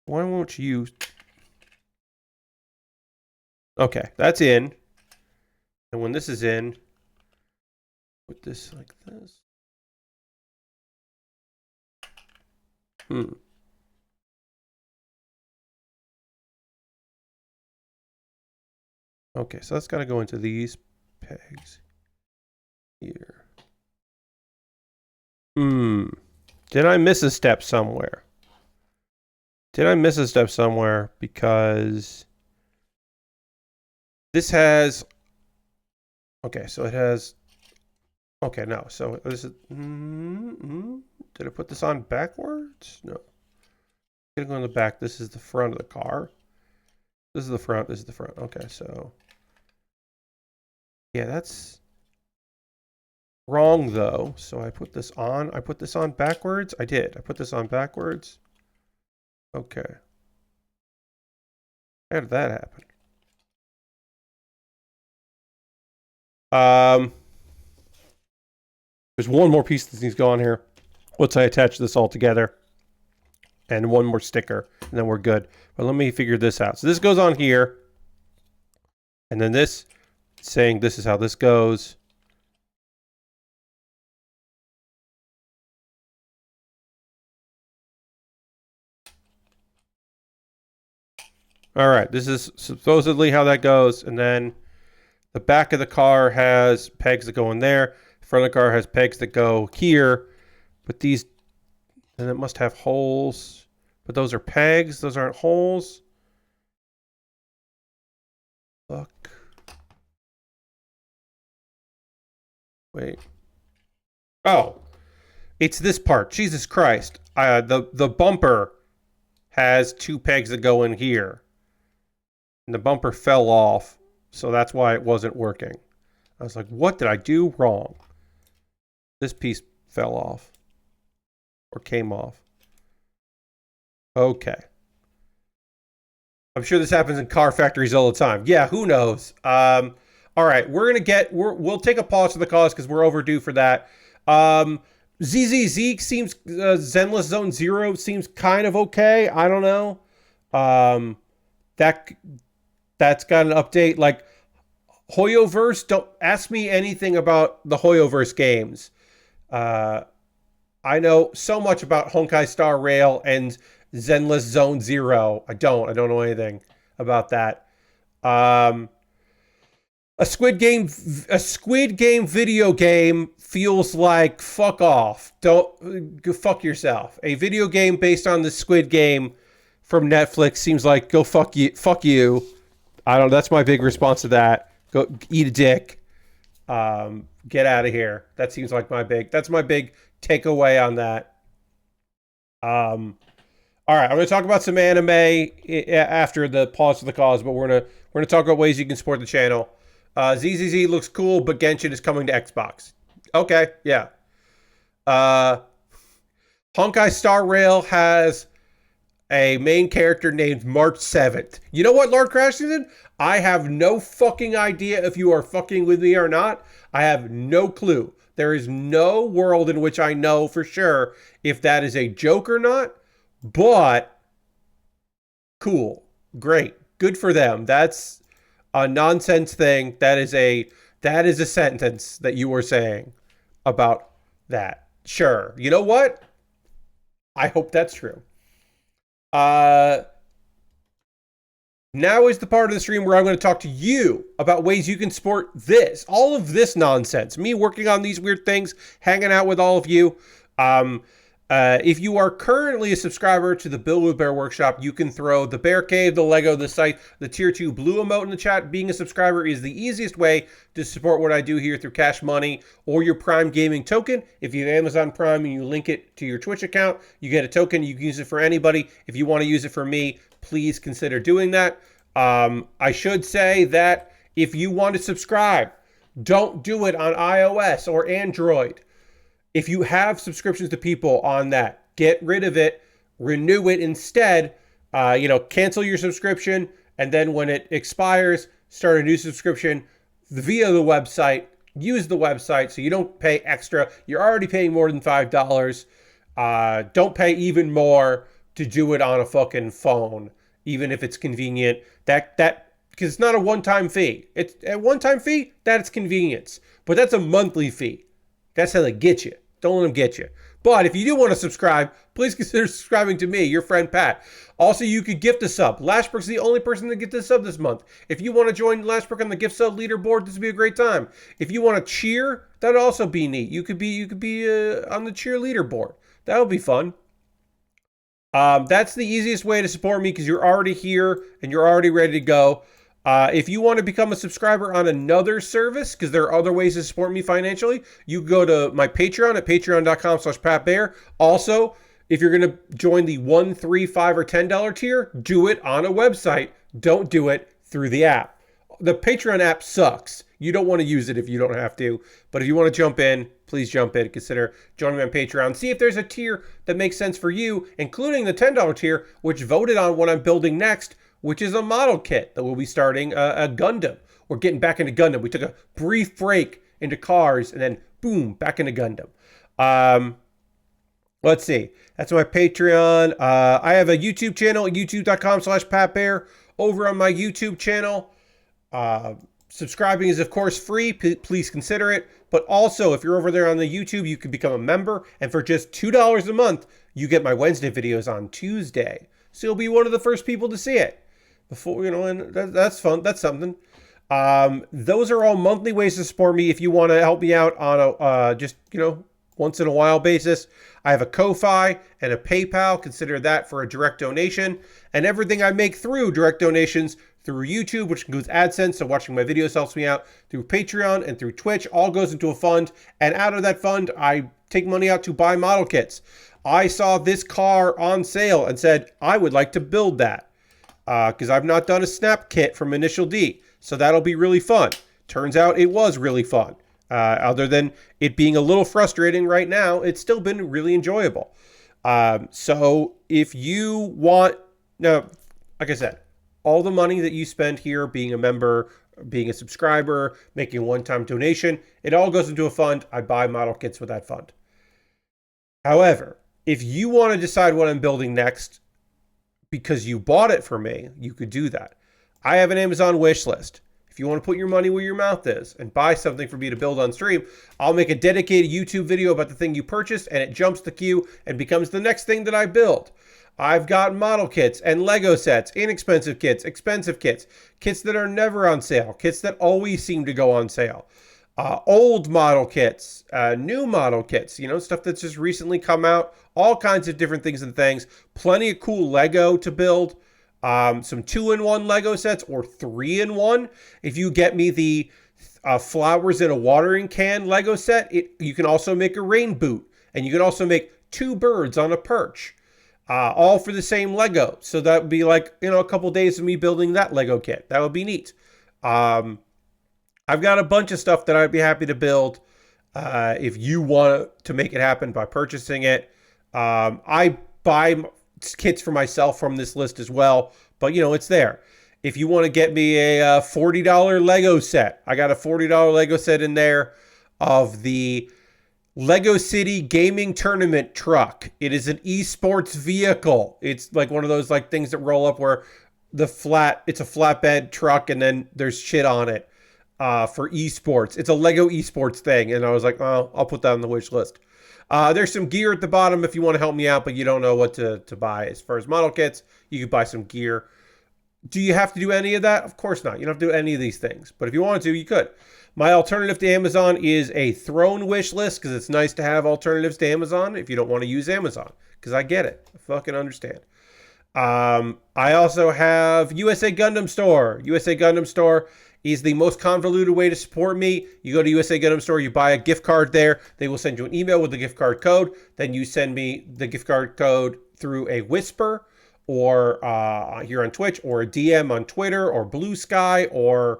why won't you... Okay, that's in. And when this is in, put this like this. Okay, so that's got to go into these pegs here. Did I miss a step somewhere? Did I miss a step somewhere? Because this has... Okay, so it has... Okay, no. So this is... Did I put this on backwards? No. I'm going to go in the back. This is the front of the car. This is the front. This is the front. Okay, so... Yeah, that's... wrong, though. So I put this on. I put this on backwards? I did. I put this on backwards. Okay. How did that happen? There's one more piece that needs to go on here. Once I attach this all together. And one more sticker. And then we're good. But let me figure this out. So this goes on here. And then this, saying this is how this goes. All right, this is supposedly how that goes. And then the back of the car has pegs that go in there. The front of the car has pegs that go here. But these, and it must have holes. But those are pegs. Those aren't holes. Fuck. Wait. Oh. It's this part. Jesus Christ. The bumper has two pegs that go in here. And the bumper fell off, so that's why it wasn't working. I was like, what did I do wrong? This piece fell off. Or came off. Okay. I'm sure this happens in car factories all the time. Yeah, who knows? All right, we'll take a pause for the cause because we're overdue for that. ZZZ seems, Zenless Zone Zero seems kind of okay. I don't know. That's got an update. Like, Hoyoverse, don't ask me anything about the Hoyoverse games. I know so much about Honkai Star Rail and Zenless Zone Zero. I don't know anything about that. A Squid Game video game feels like fuck off. Don't go fuck yourself. A video game based on the Squid Game from Netflix seems like go fuck you. Fuck you. I don't. That's my big response to that. Go eat a dick. Get out of here. That seems like that's my big takeaway on that. All right, I'm going to talk about some anime after the pause for the cause, but we're gonna talk about ways you can support the channel. ZZZ looks cool, but Genshin is coming to Xbox. Okay, yeah. Honkai Star Rail has a main character named March 7th. You know what, Lord Crashington? I have no fucking idea if you are fucking with me or not. I have no clue. There is no world in which I know for sure if that is a joke or not. But cool. Great. Good for them. That's a nonsense thing. That is a sentence that you were saying about that. Sure. You know what? I hope that's true. Now is the part of the stream where I'm going to talk to you about ways you can support this. All of this nonsense. Me working on these weird things, hanging out with all of you. If you are currently a subscriber to the Baer Workshop, you can throw the Bear Cave, the Lego, the site, the tier 2 blue emote in the chat. Being a subscriber is the easiest way to support what I do here through Cash Money or your Prime Gaming token. If you have Amazon Prime and you link it to your Twitch account, you get a token. You can use it for anybody. If you want to use it for me, please consider doing that. I should say that if you want to subscribe, don't do it on iOS or Android. If you have subscriptions to people on that, get rid of it, renew it instead. Cancel your subscription, and then when it expires, start a new subscription via the website. Use the website so you don't pay extra. You're already paying more than $5. Don't pay even more to do it on a fucking phone, even if it's convenient. Because it's not a one-time fee. It's a one-time fee, that's convenience. But that's a monthly fee. That's how they get you. Don't let them get you. But if you do want to subscribe, please consider subscribing to me, your friend Pat. Also, you could gift a sub. Lashbrook's the only person to get this sub this month. If you want to join Lashbrook on the gift sub leaderboard, this would be a great time. If you want to cheer, that'd also be neat. You could be on the cheer leaderboard. That would be fun. That's the easiest way to support me because you're already here and you're already ready to go. If you want to become a subscriber on another service, because there are other ways to support me financially, you go to my Patreon at patreon.com/PatBaer. Also, if you're going to join the $1, $3, $5, or $10 tier, do it on a website. Don't do it through the app. The Patreon app sucks. You don't want to use it if you don't have to. But if you want to jump in, please jump in. Consider joining me on Patreon. See if there's a tier that makes sense for you, including the $10 tier, which voted on what I'm building next, which is a model kit that we'll be starting a Gundam. We're getting back into Gundam. We took a brief break into cars and then boom, back into Gundam. Let's see. That's my Patreon. I have a YouTube channel at youtube.com/PatBaer. Over on my YouTube channel, subscribing is, of course, free. Please consider it. But also, if you're over there on the YouTube, you can become a member. And for just $2 a month, you get my Wednesday videos on Tuesday. So you'll be one of the first people to see it. Before, and that's fun. That's something. Those are all monthly ways to support me if you want to help me out on a just, once in a while basis. I have a Ko-Fi and a PayPal. Consider that for a direct donation. And everything I make through direct donations through YouTube, which includes AdSense, so watching my videos helps me out, through Patreon and through Twitch, all goes into a fund. And out of that fund, I take money out to buy model kits. I saw this car on sale and said, I would like to build that. Because I've not done a snap kit from Initial D. So that'll be really fun. Turns out it was really fun. Other than it being a little frustrating right now, it's still been really enjoyable. So if you want, now, like I said, all the money that you spend here, being a member, being a subscriber, making a one-time donation, it all goes into a fund. I buy model kits with that fund. However, if you want to decide what I'm building next because you bought it for me, you could do that. I have an Amazon wish list. If you want to put your money where your mouth is and buy something for me to build on stream, I'll make a dedicated YouTube video about the thing you purchased, and it jumps the queue and becomes the next thing that I build. I've got model kits and Lego sets, inexpensive kits, expensive kits, kits that are never on sale, kits that always seem to go on sale, old model kits, new model kits, stuff that's just recently come out, all kinds of different things and things, plenty of cool Lego to build. Some 2-in-1 Lego sets or 3-in-1. If you get me the flowers in a watering can Lego set, you can also make a rain boot. And you can also make 2 birds on a perch. All for the same Lego. So that would be like, a couple days of me building that Lego kit. That would be neat. I've got a bunch of stuff that I'd be happy to build if you want to make it happen by purchasing it. I buy kits for myself from this list as well, but it's there. If you want to get me a $40 Lego set, I got a $40 Lego set in there of the Lego City Gaming Tournament truck. It is an esports vehicle. It's like one of those things that roll up where it's a flatbed truck and then there's shit on it for esports. It's a Lego esports thing, and I was like, oh, I'll put that on the wish list. There's some gear at the bottom if you want to help me out, but you don't know what to buy. As far as model kits, you could buy some gear. Do you have to do any of that? Of course not. You don't have to do any of these things. But if you wanted to, you could. My alternative to Amazon is a throne wish list, because it's nice to have alternatives to Amazon if you don't want to use Amazon. Because I get it. I fucking understand. I also have USA Gundam Store. USA Gundam Store is the most convoluted way to support me. You go to USA Gundam Store, you buy a gift card there. They will send you an email with the gift card code. Then you send me the gift card code through a Whisper or here on Twitch, or a DM on Twitter or Blue Sky, or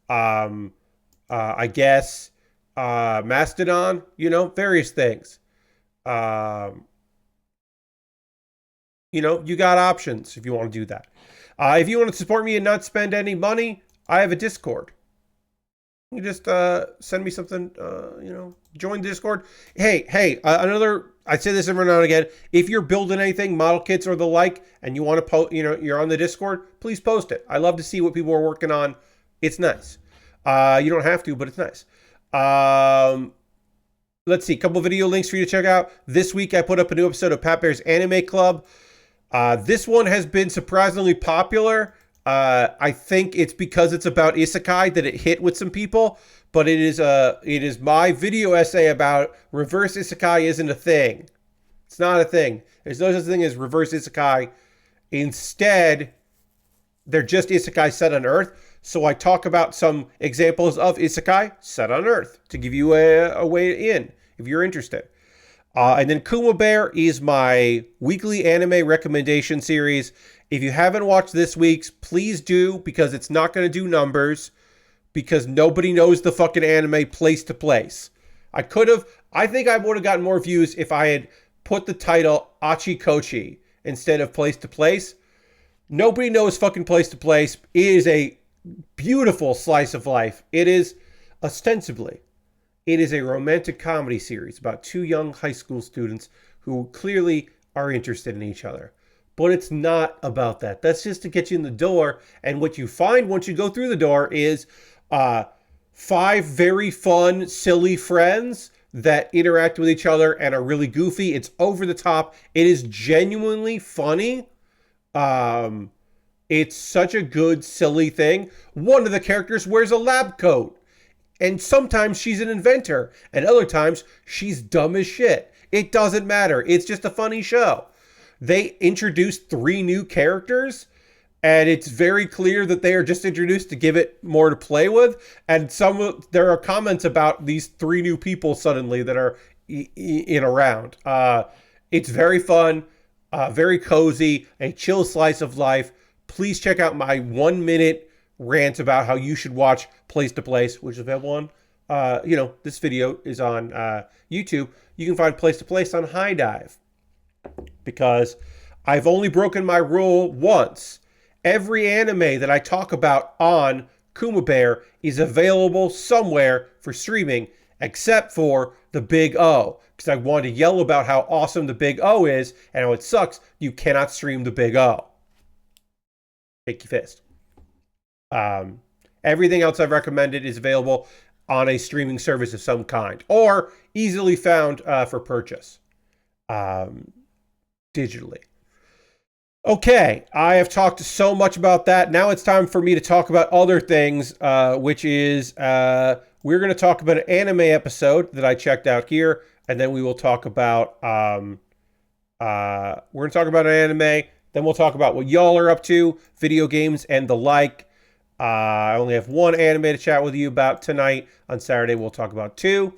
I guess Mastodon, various things. You got options if you want to do that. If you want to support me and not spend any money, I have a Discord. You just send me something, join Discord. Hey, I say this every now and again. If you're building anything, model kits or the like, and you want to post, you're on the Discord, please post it. I love to see what people are working on. It's nice. You don't have to, but it's nice. Let's see, a couple video links for you to check out. This week, I put up a new episode of Pat Baer's Anime Club. This one has been surprisingly popular. I think it's because it's about isekai that it hit with some people, but it is my video essay about reverse isekai isn't a thing. It's not a thing. There's no such thing as reverse isekai. Instead, they're just isekai set on Earth. So I talk about some examples of isekai set on Earth to give you a way in if you're interested. And then Kuma Baer is my weekly anime recommendation series. If you haven't watched this week's, please do, because it's not going to do numbers, because nobody knows the fucking anime place to place. I think I would have gotten more views if I had put the title Achi Kochi instead of place to place. Nobody knows fucking place to place. It is a beautiful slice of life. It is a romantic comedy series about two young high school students who clearly are interested in each other. But it's not about that. That's just to get you in the door. And what you find once you go through the door is 5 very fun, silly friends that interact with each other and are really goofy. It's over the top. It is genuinely funny. It's such a good, silly thing. One of the characters wears a lab coat. And sometimes she's an inventor. And other times, she's dumb as shit. It doesn't matter. It's just a funny show. They introduced 3 new characters. And it's very clear that they are just introduced to give it more to play with. And there are comments about these 3 new people suddenly that are in around. It's very fun, very cozy, a chill slice of life. Please check out my 1-minute rant about how you should watch Place to Place, which is available on, this video is on YouTube. You can find Place to Place on High Dive, because I've only broken my rule once. Every anime that I talk about on Kuma Baer is available somewhere for streaming, except for the Big O, because I want to yell about how awesome the Big O is and how it sucks you cannot stream the Big O. Take your fist. Everything else I've recommended is available on a streaming service of some kind, or easily found for purchase digitally. Okay, I have talked so much about that. Now it's time for me to talk about other things, which is we're going to talk about an anime episode that I checked out here, and then we will talk about we're going to talk about an anime. Then we'll talk about what y'all are up to, video games and the like. I only have 1 anime to chat with you about tonight. On Saturday, we'll talk about 2.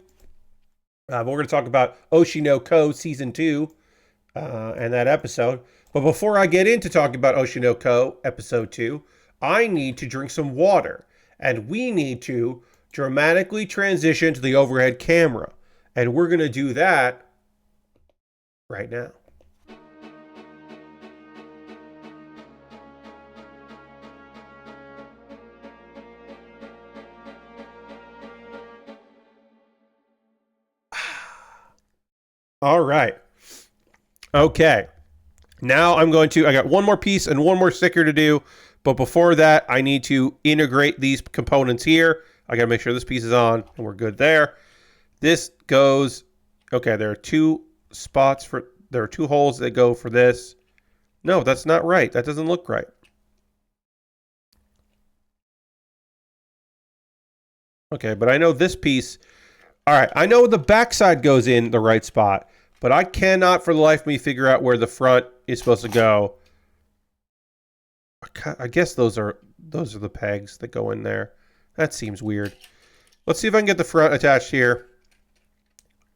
But we're going to talk about Oshi no Ko Season 2 and that episode. But before I get into talking about Oshi no Ko Episode 2, I need to drink some water. And we need to dramatically transition to the overhead camera. And we're going to do that right now. All right. Okay. Now I got one more piece and one more sticker to do. But before that, I need to integrate these components here. I got to make sure this piece is on and we're good there. This goes, okay, there are 2 holes that go for this. No, that's not right. That doesn't look right. Okay, but I know this piece. All right, I know the backside goes in the right spot, but I cannot for the life of me figure out where the front is supposed to go. I guess those are the pegs that go in there. That seems weird. Let's see if I can get the front attached here.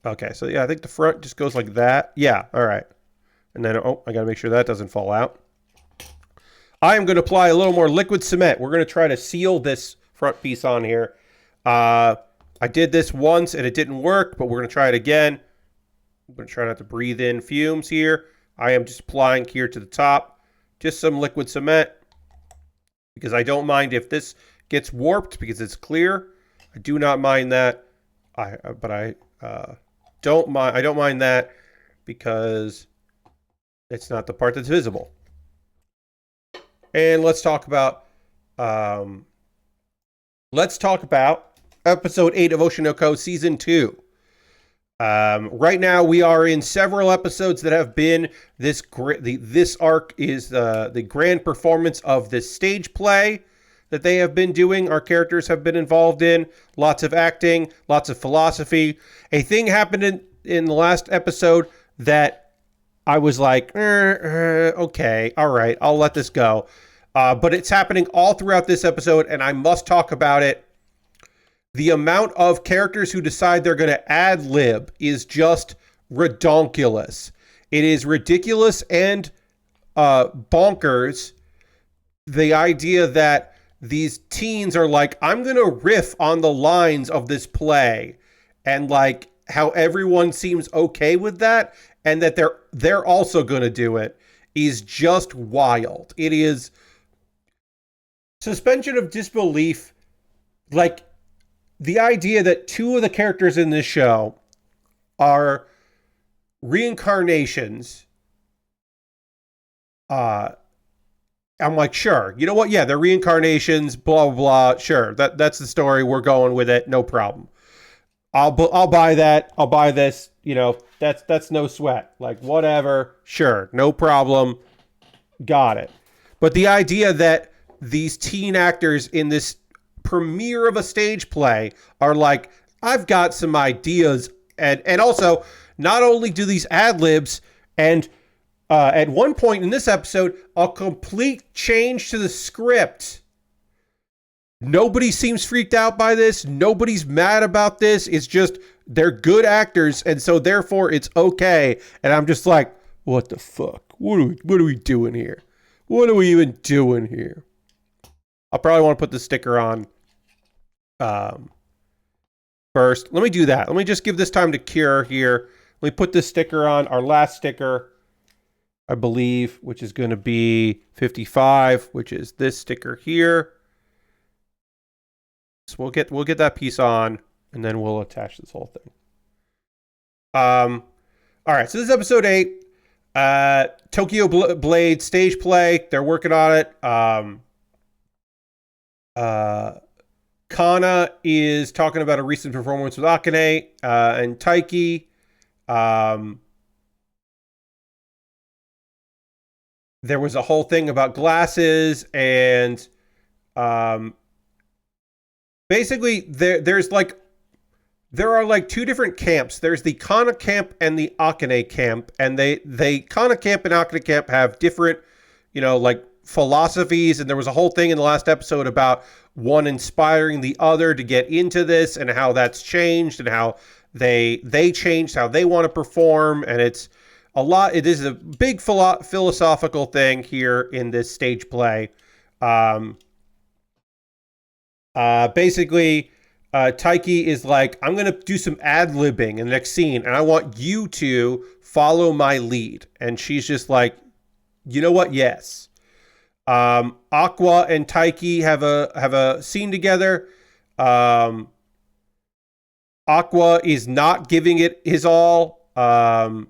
Okay, so yeah, I think the front just goes like that. Yeah, all right. And then, I got to make sure that doesn't fall out. I am going to apply a little more liquid cement. We're going to try to seal this front piece on here. I did this once and it didn't work, but we're going to try it again. I'm going to try not to breathe in fumes here. I am just applying here to the top, just some liquid cement, because I don't mind if this gets warped because it's clear. I do not mind that. I don't mind that because it's not the part that's visible. And let's talk about episode 8 of Oshi no Ko Season 2. Right now we are in several episodes that have been this arc is the grand performance of this stage play that they have been doing. Our characters have been involved in lots of acting, lots of philosophy. A thing happened in the last episode that I was like, okay, all right, I'll let this go. But it's happening all throughout this episode, and I must talk about it. The amount of characters who decide they're going to ad lib is just redonkulous. It is ridiculous and bonkers. The idea that these teens are like, I'm going to riff on the lines of this play, and like how everyone seems okay with that, and that they're also going to do it, is just wild. It is suspension of disbelief. Like, the idea that two of the characters in this show are reincarnations. I'm like, sure. You know what? Yeah, they're reincarnations, blah, blah, blah. Sure. That's the story. We're going with it. No problem. I'll buy that. I'll buy this. You know, that's no sweat. Like, whatever. Sure. No problem. Got it. But the idea that these teen actors in this premiere of a stage play are like, I've got some ideas, and also not only do these ad libs, and at one point in this episode, a complete change to the script. Nobody seems freaked out by this. Nobody's mad about this. It's just they're good actors, and so therefore it's okay. And I'm just like, what the fuck? What are we doing here? What are we even doing here? I'll probably want to put the sticker on first. Let me do that. Let me just give this time to cure here. Let me put this sticker on, our last sticker, I believe, which is going to be 55, which is this sticker here. So we'll get that piece on, and then we'll attach this whole thing. All right, so this is episode 8. Tokyo Blade stage play. They're working on it. Kana is talking about a recent performance with Akane and Taiki. There was a whole thing about glasses, and basically there are like two different camps. There's the Kana camp and the Akane camp, and they Kana camp and Akane camp have different, like philosophies, and there was a whole thing in the last episode about one inspiring the other to get into this, and how that's changed, and how they changed how they want to perform, and it's a lot. It is a big philosophical thing here in this stage play. Basically, Taiki is like, I'm going to do some ad-libbing in the next scene, and I want you to follow my lead. And she's just like, you know what? Yes. Aqua and Taiki have a scene together. Aqua is not giving it his all. One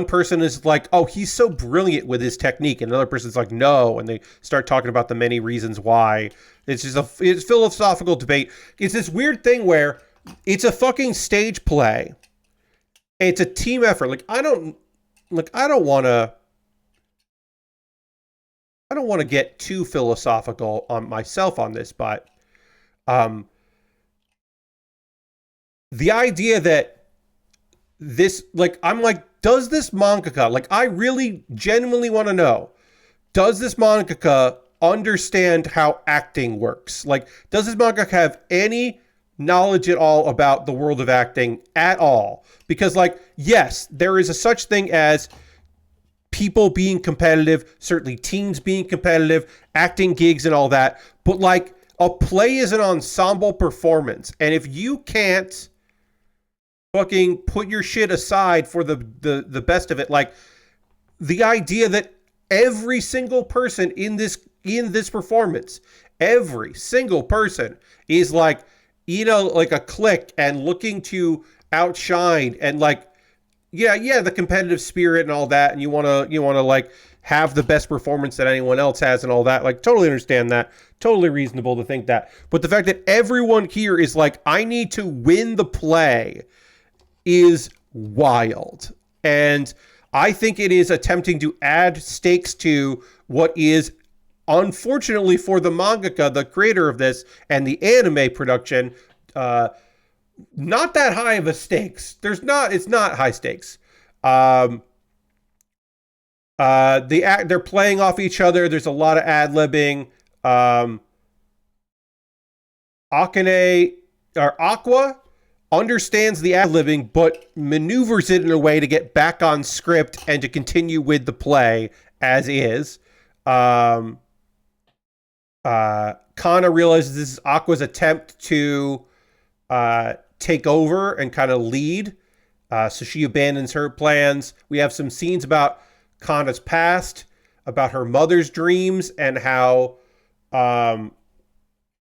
person is like, oh, he's so brilliant with his technique, and another person's like, no, and they start talking about the many reasons why. It's just it's philosophical debate. It's this weird thing where it's a fucking stage play. It's a team effort. Like, I don't want to get too philosophical on myself on this, but the idea that this, like, I'm like, does this mangaka, like, I really genuinely want to know, does this mangaka understand how acting works? Like, does this mangaka have any knowledge at all about the world of acting at all? Because, like, yes, there is a such thing as people being competitive, certainly teens being competitive, acting gigs and all that, but, like, a play is an ensemble performance, and if you can't fucking put your shit aside for the best of it, like, the idea that every single person in this performance, every single person is like, like a clique and looking to outshine, and like, yeah, the competitive spirit and all that, and you want to like have the best performance that anyone else has and all that, like, totally understand that, totally reasonable to think that. But the fact that everyone here is like, I need to win the play, is wild. And I think it is attempting to add stakes to what is unfortunately for the mangaka, the creator of this, and the anime production, not that high of a stakes. It's not high stakes. They're playing off each other. There's a lot of ad-libbing. Akane or Aqua understands the ad-libbing, but maneuvers it in a way to get back on script and to continue with the play as is. Kana realizes this is Aqua's attempt to take over and kind of lead. So she abandons her plans. We have some scenes about Kana's past, about her mother's dreams, and how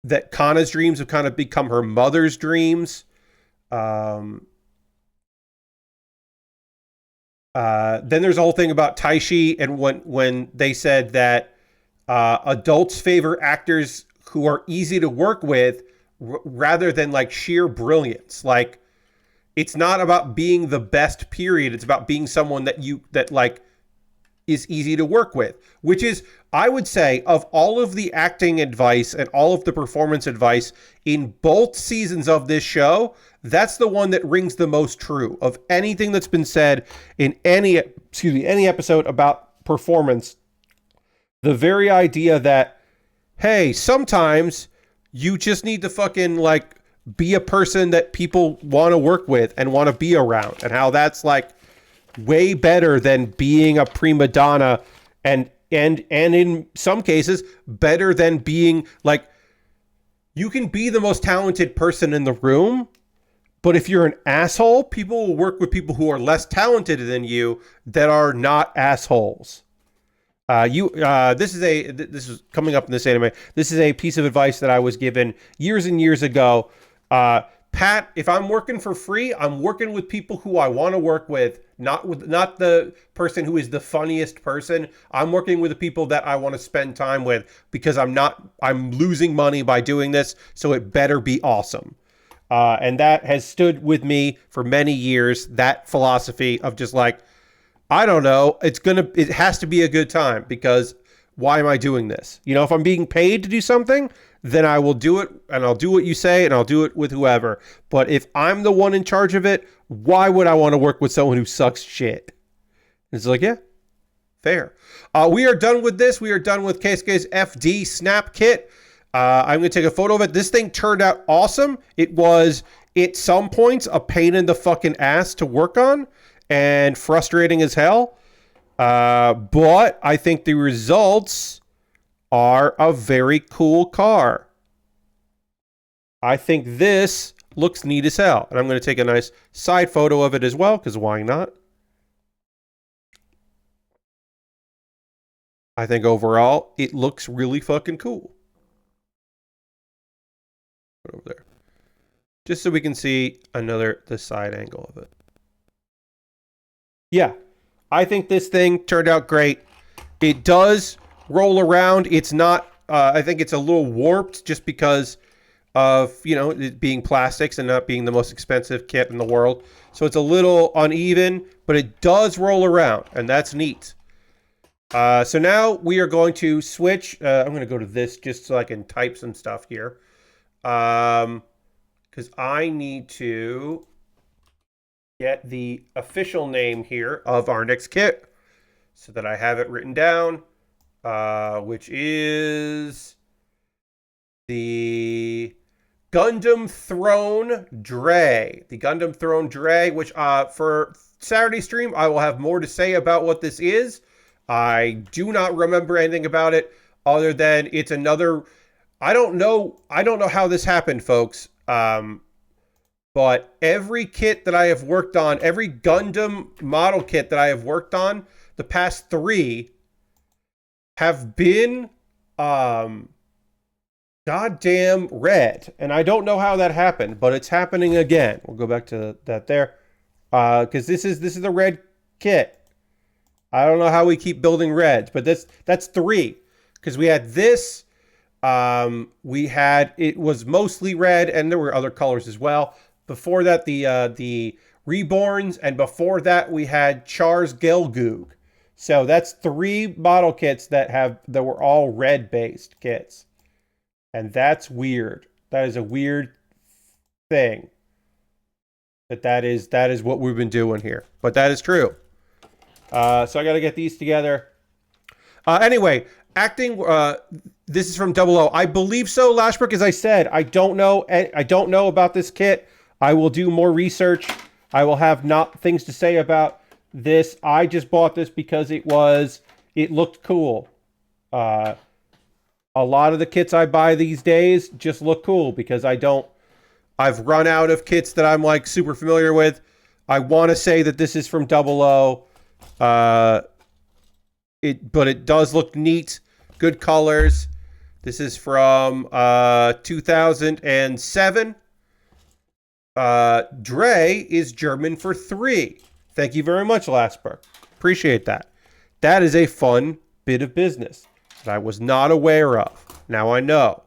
that Kana's dreams have kind of become her mother's dreams. Then there's a whole thing about Taishi, and when they said that adults favor actors who are easy to work with rather than like sheer brilliance. Like, it's not about being the best, period. It's about being someone that like is easy to work with, which is, I would say, of all of the acting advice and all of the performance advice in both seasons of this show, that's the one that rings the most true of anything that's been said in any episode about performance. The very idea that, hey, sometimes you just need to fucking like be a person that people want to work with and want to be around, and how that's like way better than being a prima donna, and in some cases better than being like, you can be the most talented person in the room, but if you're an asshole, people will work with people who are less talented than you that are not assholes. This is coming up in this anime. This is a piece of advice that I was given years and years ago. Pat, if I'm working for free, I'm working with people who I want to work with, not the person who is the funniest person. I'm working with the people that I want to spend time with, because I'm losing money by doing this, so it better be awesome. And that has stood with me for many years, that philosophy of just like, I don't know, it has to be a good time, because why am I doing this? You know, if I'm being paid to do something, then I will do it, and I'll do what you say, and I'll do it with whoever. But if I'm the one in charge of it, why would I want to work with someone who sucks shit? It's like, yeah, fair. We are done with this. We are done with Keisuke's FD Snap Kit. I'm going to take a photo of it. This thing turned out awesome. It was, at some points, a pain in the fucking ass to work on and frustrating as hell. But I think the results are a very cool car. I think this looks neat as hell. And I'm going to take a nice side photo of it as well, because why not? I think overall, it looks really fucking cool. Put it over there. Just so we can see the side angle of it. Yeah, I think this thing turned out great. It does roll around. It's not, I think it's a little warped just because of, you know, it being plastics and not being the most expensive kit in the world. So it's a little uneven, but it does roll around, and that's neat. So now we are going to switch. I'm going to go to this just so I can type some stuff here. Because I need to get the official name here of our next kit so that I have it written down, which is the Gundam Throne Dray. The Gundam Throne Dray, which for Saturday stream, I will have more to say about what this is. I do not remember anything about it other than it's another... I don't know how this happened, folks. But every kit that I have worked on, every Gundam model kit that I have worked on, the past 3 have been goddamn red. And I don't know how that happened, but it's happening again. We'll go back to that there. Because this is the red kit. I don't know how we keep building reds, but that's 3. Because we had this, it was mostly red, and there were other colors as well. Before that, the Reborns, and before that, we had Char's Gelgoog. So that's 3 model kits that were all red based kits. And that's weird. That is a weird thing. That is what we've been doing here. But that is true. So I got to get these together. Anyway, acting. This is from Double O. I believe so, Lashbrook. As I said, I don't know. I don't know about this kit. I will do more research. I will have not things to say about this. I just bought this because it looked cool. A lot of the kits I buy these days just look cool because I've run out of kits that I'm like super familiar with. I want to say that this is from Double O. But it does look neat. Good colors. This is from 2007. Dre is German for 3. Thank you very much, Lasper. Appreciate that. That is a fun bit of business that I was not aware of. Now I know.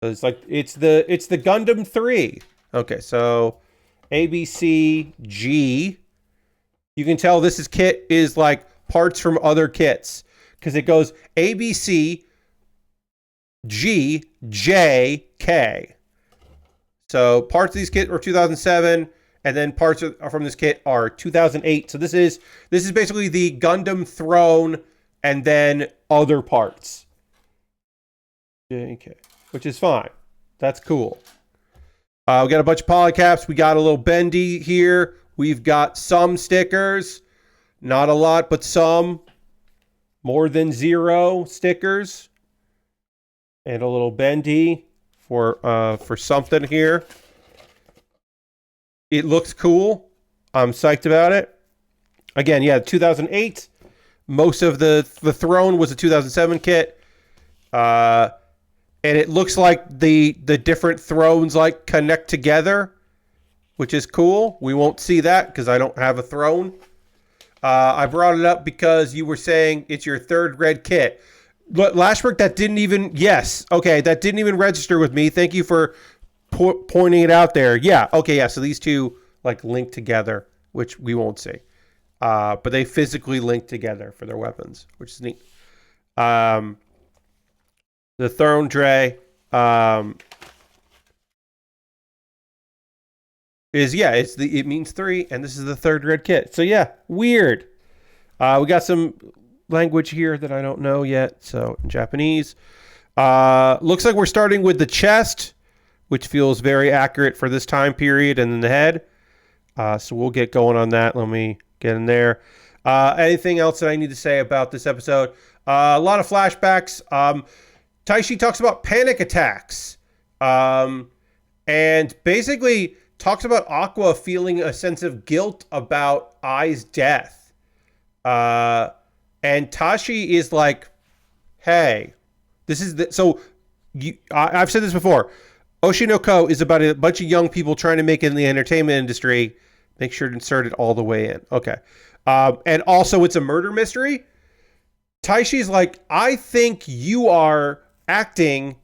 It's like it's the Gundam 3. Okay, so ABC G. You can tell this kit is like parts from other kits because it goes ABC G J K. So parts of these kits were 2007, and then parts from this kit are 2008. So this is basically the Gundam Throne, and then other parts. JK, which is fine. That's cool. We got a bunch of polycaps. We got a little bendy here. We've got some stickers. Not a lot, but some. More than 0 stickers. And a little bendy for something here. It looks cool. I'm psyched about it. Again, yeah, 2008. Most of the Throne was a 2007 kit. And it looks like the different thrones like connect together, which is cool. We won't see that because I don't have a throne. I brought it up because you were saying it's your 3rd red kit. But Lashbrook, that didn't even register with me. Thank you for pointing it out there. Yeah, okay, yeah. So these two like link together, which we won't see. But they physically link together for their weapons, which is neat. The Throne Dre it means 3, and this is the 3rd red kit. So yeah, weird. We got some language here that I don't know yet, so in Japanese. Looks like we're starting with the chest, which feels very accurate for this time period, and then the head. So we'll get going on that. Let me get in there. Anything else that I need to say about this episode? A lot of flashbacks. Taishi talks about panic attacks, and basically talks about Aqua feeling a sense of guilt about Ai's death. And Tashi is like, hey, this is I've said this before. Oshi no Ko is about a bunch of young people trying to make it in the entertainment industry. Make sure to insert it all the way in. Okay. And also it's a murder mystery. Taishi's like, I think you are acting.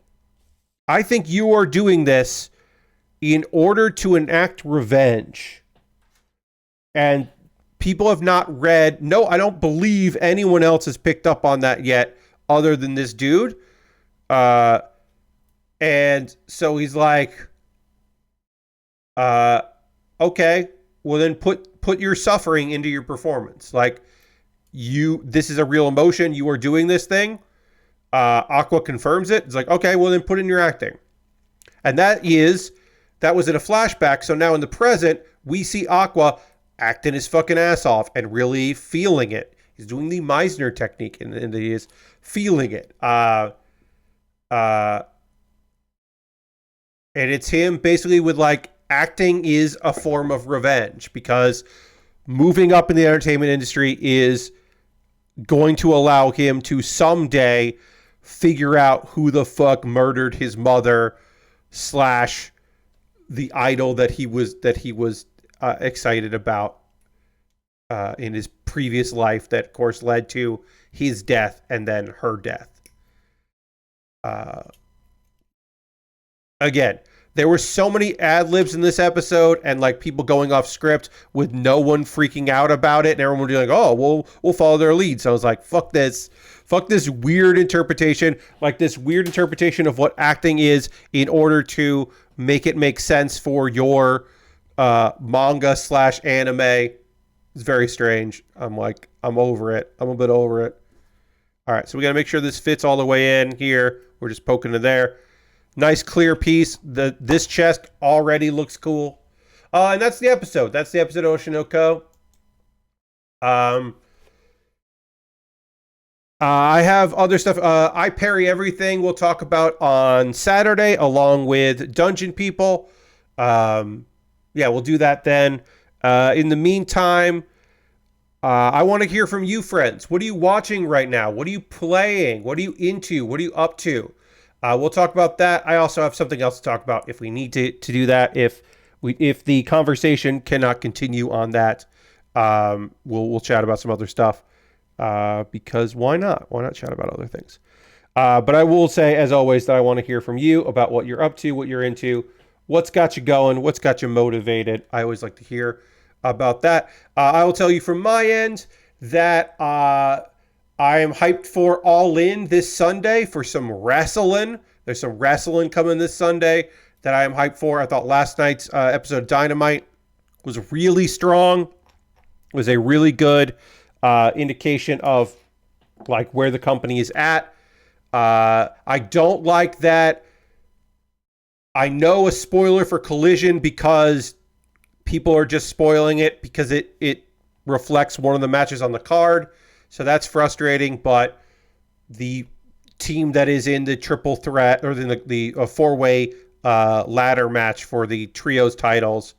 I think you are doing this in order to enact revenge. And people have not read. No, I don't believe anyone else has picked up on that yet other than this dude. And so he's like, okay, well then put your suffering into your performance. Like this is a real emotion. You are doing this thing. Aqua confirms it. It's like, okay, well then put in your acting. And that was in a flashback. So now in the present, we see Aqua acting his fucking ass off and really feeling it. He's doing the Meisner technique and he is feeling it. And it's him basically with like acting is a form of revenge because moving up in the entertainment industry is going to allow him to someday figure out who the fuck murdered his mother / the idol that he was excited about in his previous life that of course led to his death and then her death. Again, There were so many ad libs in this episode, and like people going off script with no one freaking out about it, and everyone being like, "Oh, we'll follow their lead." So I was like, "Fuck this weird interpretation, like this weird interpretation of what acting is in order to make it make sense for your manga/anime." It's very strange. I'm over it. I'm a bit over it. All right, so we got to make sure this fits all the way in here. We're just poking it there. Nice clear piece. This chest already looks cool. And that's the episode. That's the episode of Oshinoko. I have other stuff. I parry everything we'll talk about on Saturday along with Dungeon People. Yeah, we'll do that then. In the meantime, I want to hear from you, friends. What are you watching right now? What are you playing? What are you into? What are you up to? We'll talk about that. I also have something else to talk about if we need to do that. If the conversation cannot continue on that, we'll chat about some other stuff. Because why not? Why not chat about other things? But I will say, as always, that I want to hear from you about what you're up to, what you're into, what's got you going, what's got you motivated. I always like to hear about that. I will tell you from my end that I am hyped for All In this Sunday for some wrestling. There's some wrestling coming this Sunday that I am hyped for. I thought last night's episode of Dynamite was really strong. It was a really good indication of like where the company is at. I don't like that. I know a spoiler for Collision because people are just spoiling it because it reflects one of the matches on the card. So that's frustrating, but the team that is in the triple threat or the four-way ladder match for the trios titles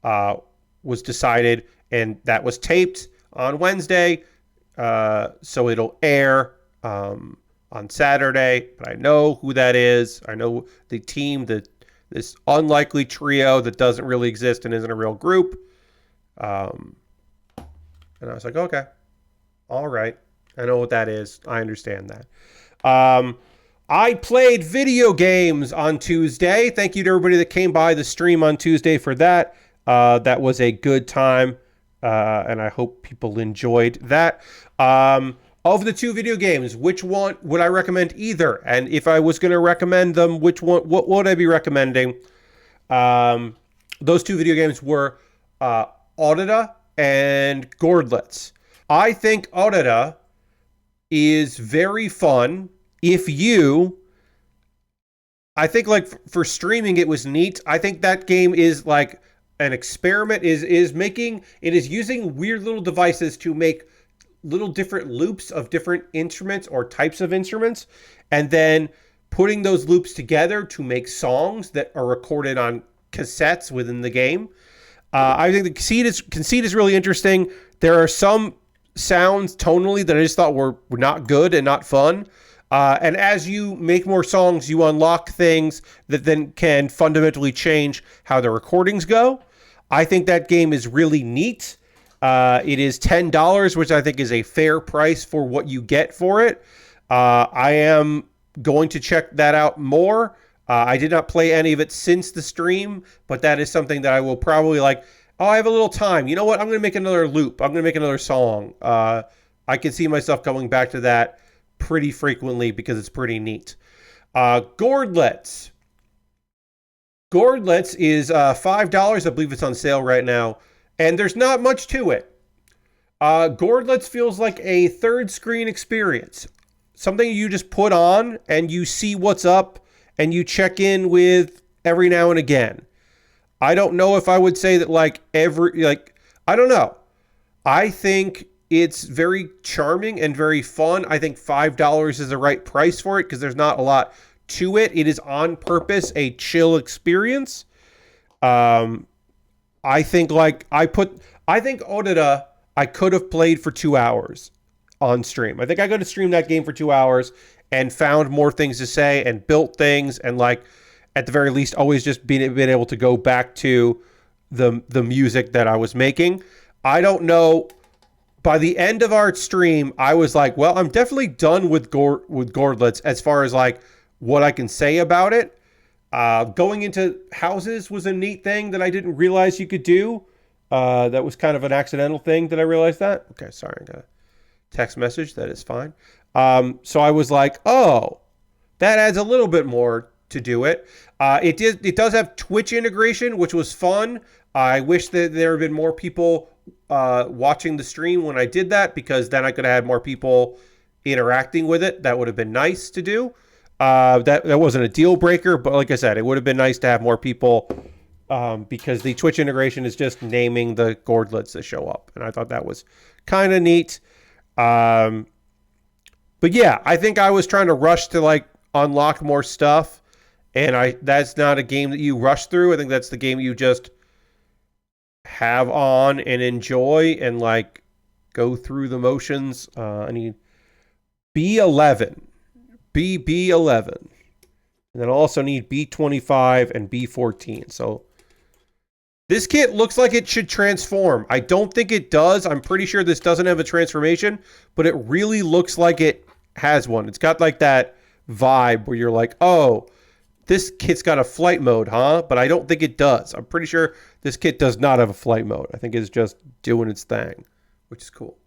was decided, and that was taped on Wednesday. So it'll air on Saturday, but I know who that is. I know the team, this unlikely trio that doesn't really exist and isn't a real group. And I was like, okay, all right. I know what that is. I understand that. I played video games on Tuesday. Thank you to everybody that came by the stream on Tuesday for that. That was a good time. And I hope people enjoyed that. Of the two video games, which one would I recommend either? And if I was going to recommend them, what would I be recommending? Those two video games were Auditor and Gordlets. I think Auditor is very fun. I think like for streaming, it was neat. I think that game is like an experiment, is using weird little devices to make little different loops of different instruments or types of instruments, and then putting those loops together to make songs that are recorded on cassettes within the game. I think the conceit is really interesting. There are some sounds tonally that I just thought were not good and not fun. And as you make more songs, you unlock things that then can fundamentally change how the recordings go. I think that game is really neat. It is $10, which I think is a fair price for what you get for it. I am going to check that out more. I did not play any of it since the stream, but that is something that I will probably like, oh, I have a little time. You know what? I'm going to make another loop. I'm going to make another song. I can see myself going back to that pretty frequently because it's pretty neat. Gordlets. Gordlets is $5. I believe it's on sale right now. And there's not much to it. Gordlets feels like a third screen experience. Something you just put on and you see what's up and you check in with every now and again. I don't know if I would say that I don't know. I think it's very charming and very fun. I think $5 is the right price for it because there's not a lot to it. It is on purpose a chill experience. I think Odada I could have played for 2 hours on stream. I think I could have streamed that game for 2 hours and found more things to say and built things and like at the very least always just been able to go back to the music that I was making. I don't know. By the end of our stream, I was like, well, I'm definitely done with Gordlets as far as like what I can say about it. Going into houses was a neat thing that I didn't realize you could do. That was kind of an accidental thing that I realized that. Okay, sorry, I got a text message. That is fine. So I was like, oh, that adds a little bit more to do it. It does have Twitch integration, which was fun. I wish that there had been more people watching the stream when I did that, because then I could have had more people interacting with it. That would have been nice to do. That wasn't a deal breaker, but like I said, it would have been nice to have more people, because the Twitch integration is just naming the Gordlets that show up, and I thought that was kind of neat. But yeah, I think I was trying to rush to like unlock more stuff, and that's not a game that you rush through. I think that's the game you just have on and enjoy and like go through the motions. I need B11. B11. And then I also need B25 and B14. So this kit looks like it should transform. I don't think it does. I'm pretty sure this doesn't have a transformation, but it really looks like it has one. It's got like that vibe where you're like, oh, this kit's got a flight mode, huh? But I don't think it does. I'm pretty sure this kit does not have a flight mode. I think it's just doing its thing, which is cool.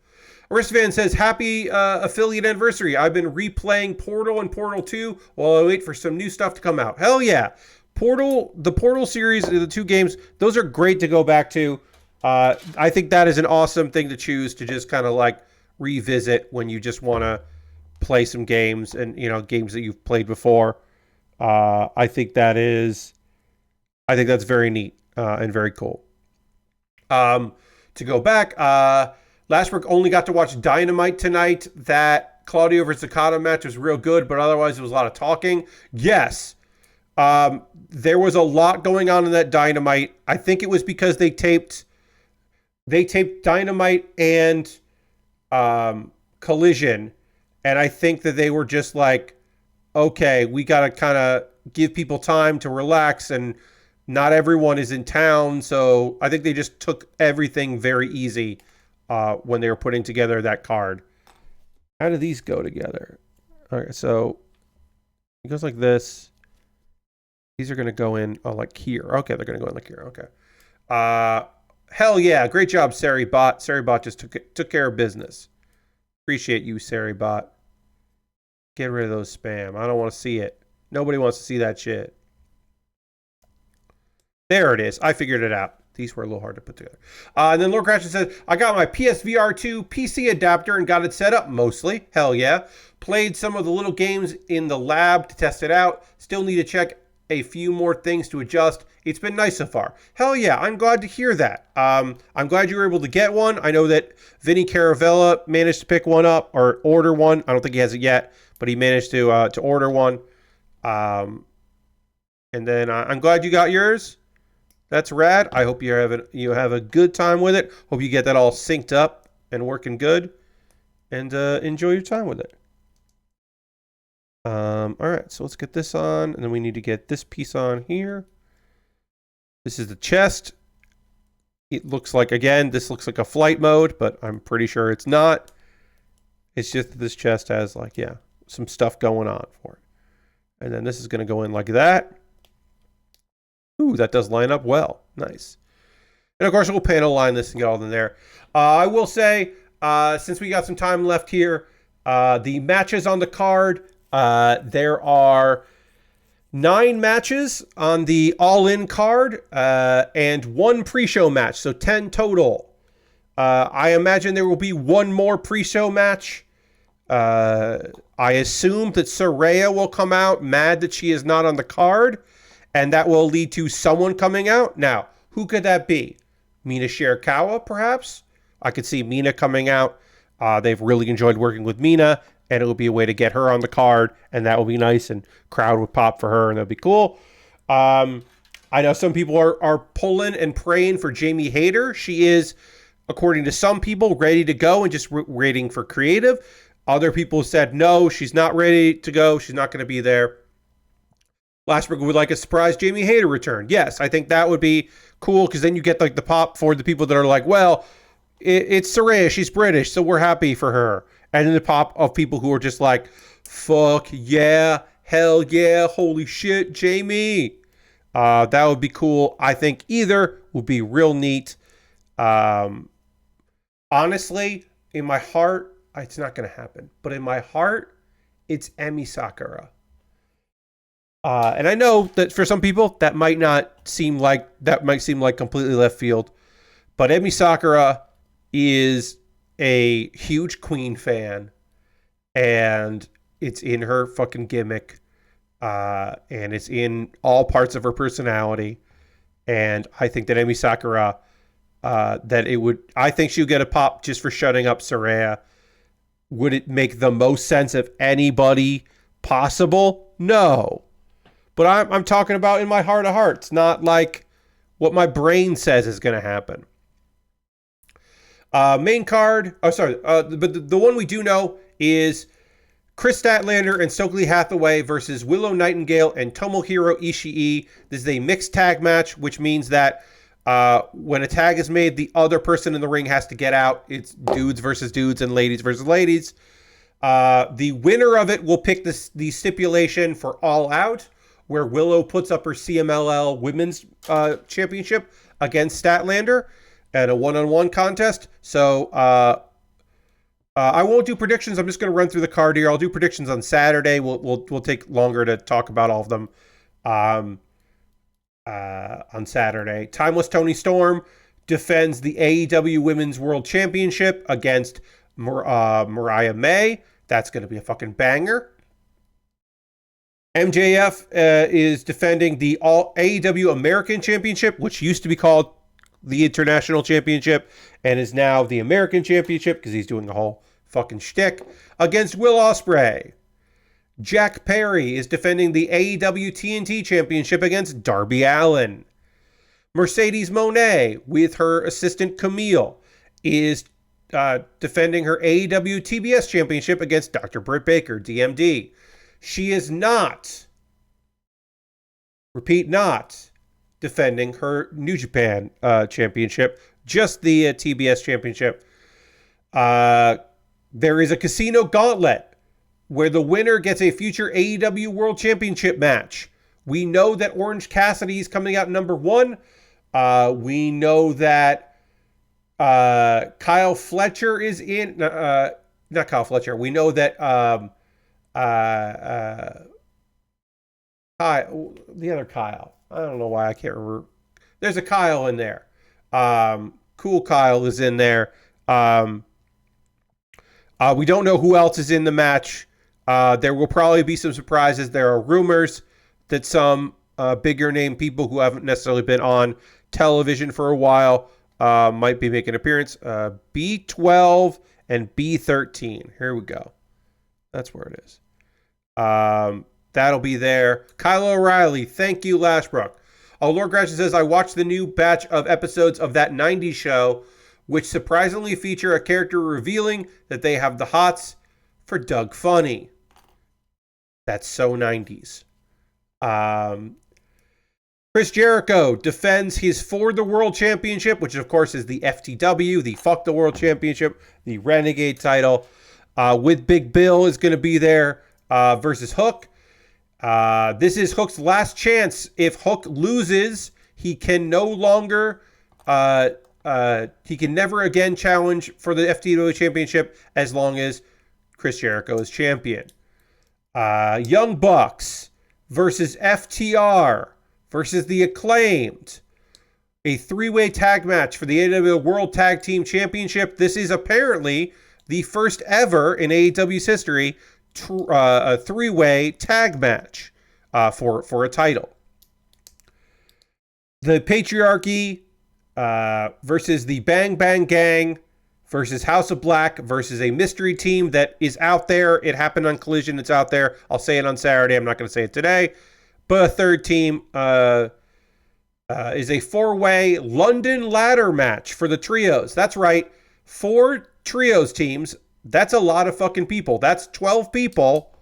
Aristovan says, happy affiliate anniversary. I've been replaying Portal and Portal 2 while I wait for some new stuff to come out. Hell yeah. The Portal series, the 2 games, those are great to go back to. I think that is an awesome thing to choose to just kind of like revisit when you just want to play some games and, you know, games that you've played before. I think that's very neat and very cool. To go back, Lashbrook only got to watch Dynamite tonight. That Claudio versus Okada match was real good, but otherwise it was a lot of talking. Yes, there was a lot going on in that Dynamite. I think it was because they taped Dynamite and Collision, and I think that they were just like, okay, we got to kind of give people time to relax, and not everyone is in town. So I think they just took everything very easy when they were putting together that card. How do these go together? All right, so it goes like this. These are going to go in like here. Okay, they're going to go in like here. Okay. Hell yeah. Great job, Saribot. Saribot just took care of business. Appreciate you, Saribot. Get rid of those spam. I don't want to see it. Nobody wants to see that shit. There it is. I figured it out. These were a little hard to put together. And then Lord Crasher says, I got my PSVR 2 PC adapter and got it set up mostly. Hell yeah. Played some of the little games in the lab to test it out. Still need to check a few more things to adjust. It's been nice so far. Hell yeah. I'm glad to hear that. I'm glad you were able to get one. I know that Vinny Caravella managed to pick one up or order one. I don't think he has it yet, but he managed to order one. And then I'm glad you got yours. That's rad. I hope you have a good time with it. Hope you get that all synced up and working good, and enjoy your time with it. All right, so let's get this on, and then we need to get this piece on here. This is the chest. It looks like, again, this looks like a flight mode, but I'm pretty sure it's not. It's just that this chest has like, yeah, some stuff going on for it. And then this is going to go in like that. Ooh, that does line up well. Nice. And of course, we'll panel line this and get all in there. I will say, since we got some time left here, the matches on the card, there are 9 matches on the all-in card and 1 pre-show match, so 10 total. I imagine there will be 1 more pre-show match. I assume that Saraya will come out mad that she is not on the card, and that will lead to someone coming out. Now, who could that be? Mina Shirakawa, perhaps? I could see Mina coming out. They've really enjoyed working with Mina, and it would be a way to get her on the card, and that would be nice, and crowd would pop for her, and that would be cool. I know some people are pulling and praying for Jamie Hayter. She is, according to some people, ready to go and just waiting for creative. Other people said, no, she's not ready to go. She's not going to be there. Lashbrook would like a surprise Jamie Hayter return. Yes, I think that would be cool, because then you get like the pop for the people that are like, well, it's Saraya, she's British, so we're happy for her. And then the pop of people who are just like, fuck yeah, Hell yeah, holy shit, Jamie. That would be cool. I think either would be real neat. Um, Honestly, in my heart, it's not going to happen. But in my heart, it's Emi Sakura. And I know that for some people that might seem like completely left field, but Emi Sakura is a huge Queen fan, and it's in her fucking gimmick, and it's in all parts of her personality. And I think that Emi Sakura, I think she'll get a pop just for shutting up Saraya. Would it make the most sense of anybody possible? No. But I'm talking about in my heart of hearts, not like what my brain says is going to happen. Main card. Oh, sorry. But the one we do know is Chris Statlander and Stokely Hathaway versus Willow Nightingale and Tomohiro Ishii. This is a mixed tag match, which means that when a tag is made, the other person in the ring has to get out. It's dudes versus dudes and ladies versus ladies. The winner of it will pick the stipulation for All Out, where Willow puts up her CMLL Women's Championship against Statlander at a one-on-one contest. So I won't do predictions. I'm just going to run through the card here. I'll do predictions on Saturday. We'll take longer to talk about all of them on Saturday. Timeless Toni Storm defends the AEW Women's World Championship against Mariah May. That's going to be a fucking banger. MJF is defending the AEW American Championship, which used to be called the International Championship and is now the American Championship because he's doing the whole fucking shtick, against Will Ospreay. Jack Perry is defending the AEW TNT Championship against Darby Allin. Mercedes Moné, with her assistant Camille, is defending her AEW TBS Championship against Dr. Britt Baker, DMD. She is not, defending her New Japan Championship, just the TBS Championship. There is a casino gauntlet where the winner gets a future AEW World Championship match. We know that Orange Cassidy is coming out number 1. We know that Kyle Fletcher is in. Not Kyle Fletcher. We know that Kyle, the other Kyle. I don't know why I can't remember. There's a Kyle in there. Cool Kyle is in there. We don't know who else is in the match. There will probably be some surprises. There are rumors that some bigger name people who haven't necessarily been on television for a while might be making an appearance. B12 and B13. Here we go. That's where it is. That'll be there. Kyle O'Reilly, thank you, Lashbrook. Lord Gratian says, I watched the new batch of episodes of that 90s show, which surprisingly feature a character revealing that they have the hots for Doug Funny. That's so 90s. Chris Jericho defends his For the World Championship, which of course is the FTW, the Fuck the World Championship, the Renegade title, with Big Bill is going to be there versus Hook. This is Hook's last chance. If Hook loses, he can no longer, he can never again challenge for the FTW Championship as long as Chris Jericho is champion. Young Bucks versus FTR versus the Acclaimed. A 3-way tag match for the AEW World Tag Team Championship. This is apparently the first ever in AEW's history a 3-way tag match for a title. The Patriarchy versus the Bang Bang Gang versus House of Black versus a mystery team that is out there. It happened on Collision. It's out there. I'll say it on Saturday. I'm not going to say it today. But a third team is a 4-way London ladder match for the trios. That's right. 4 trios teams. That's a lot of fucking people. That's 12 people.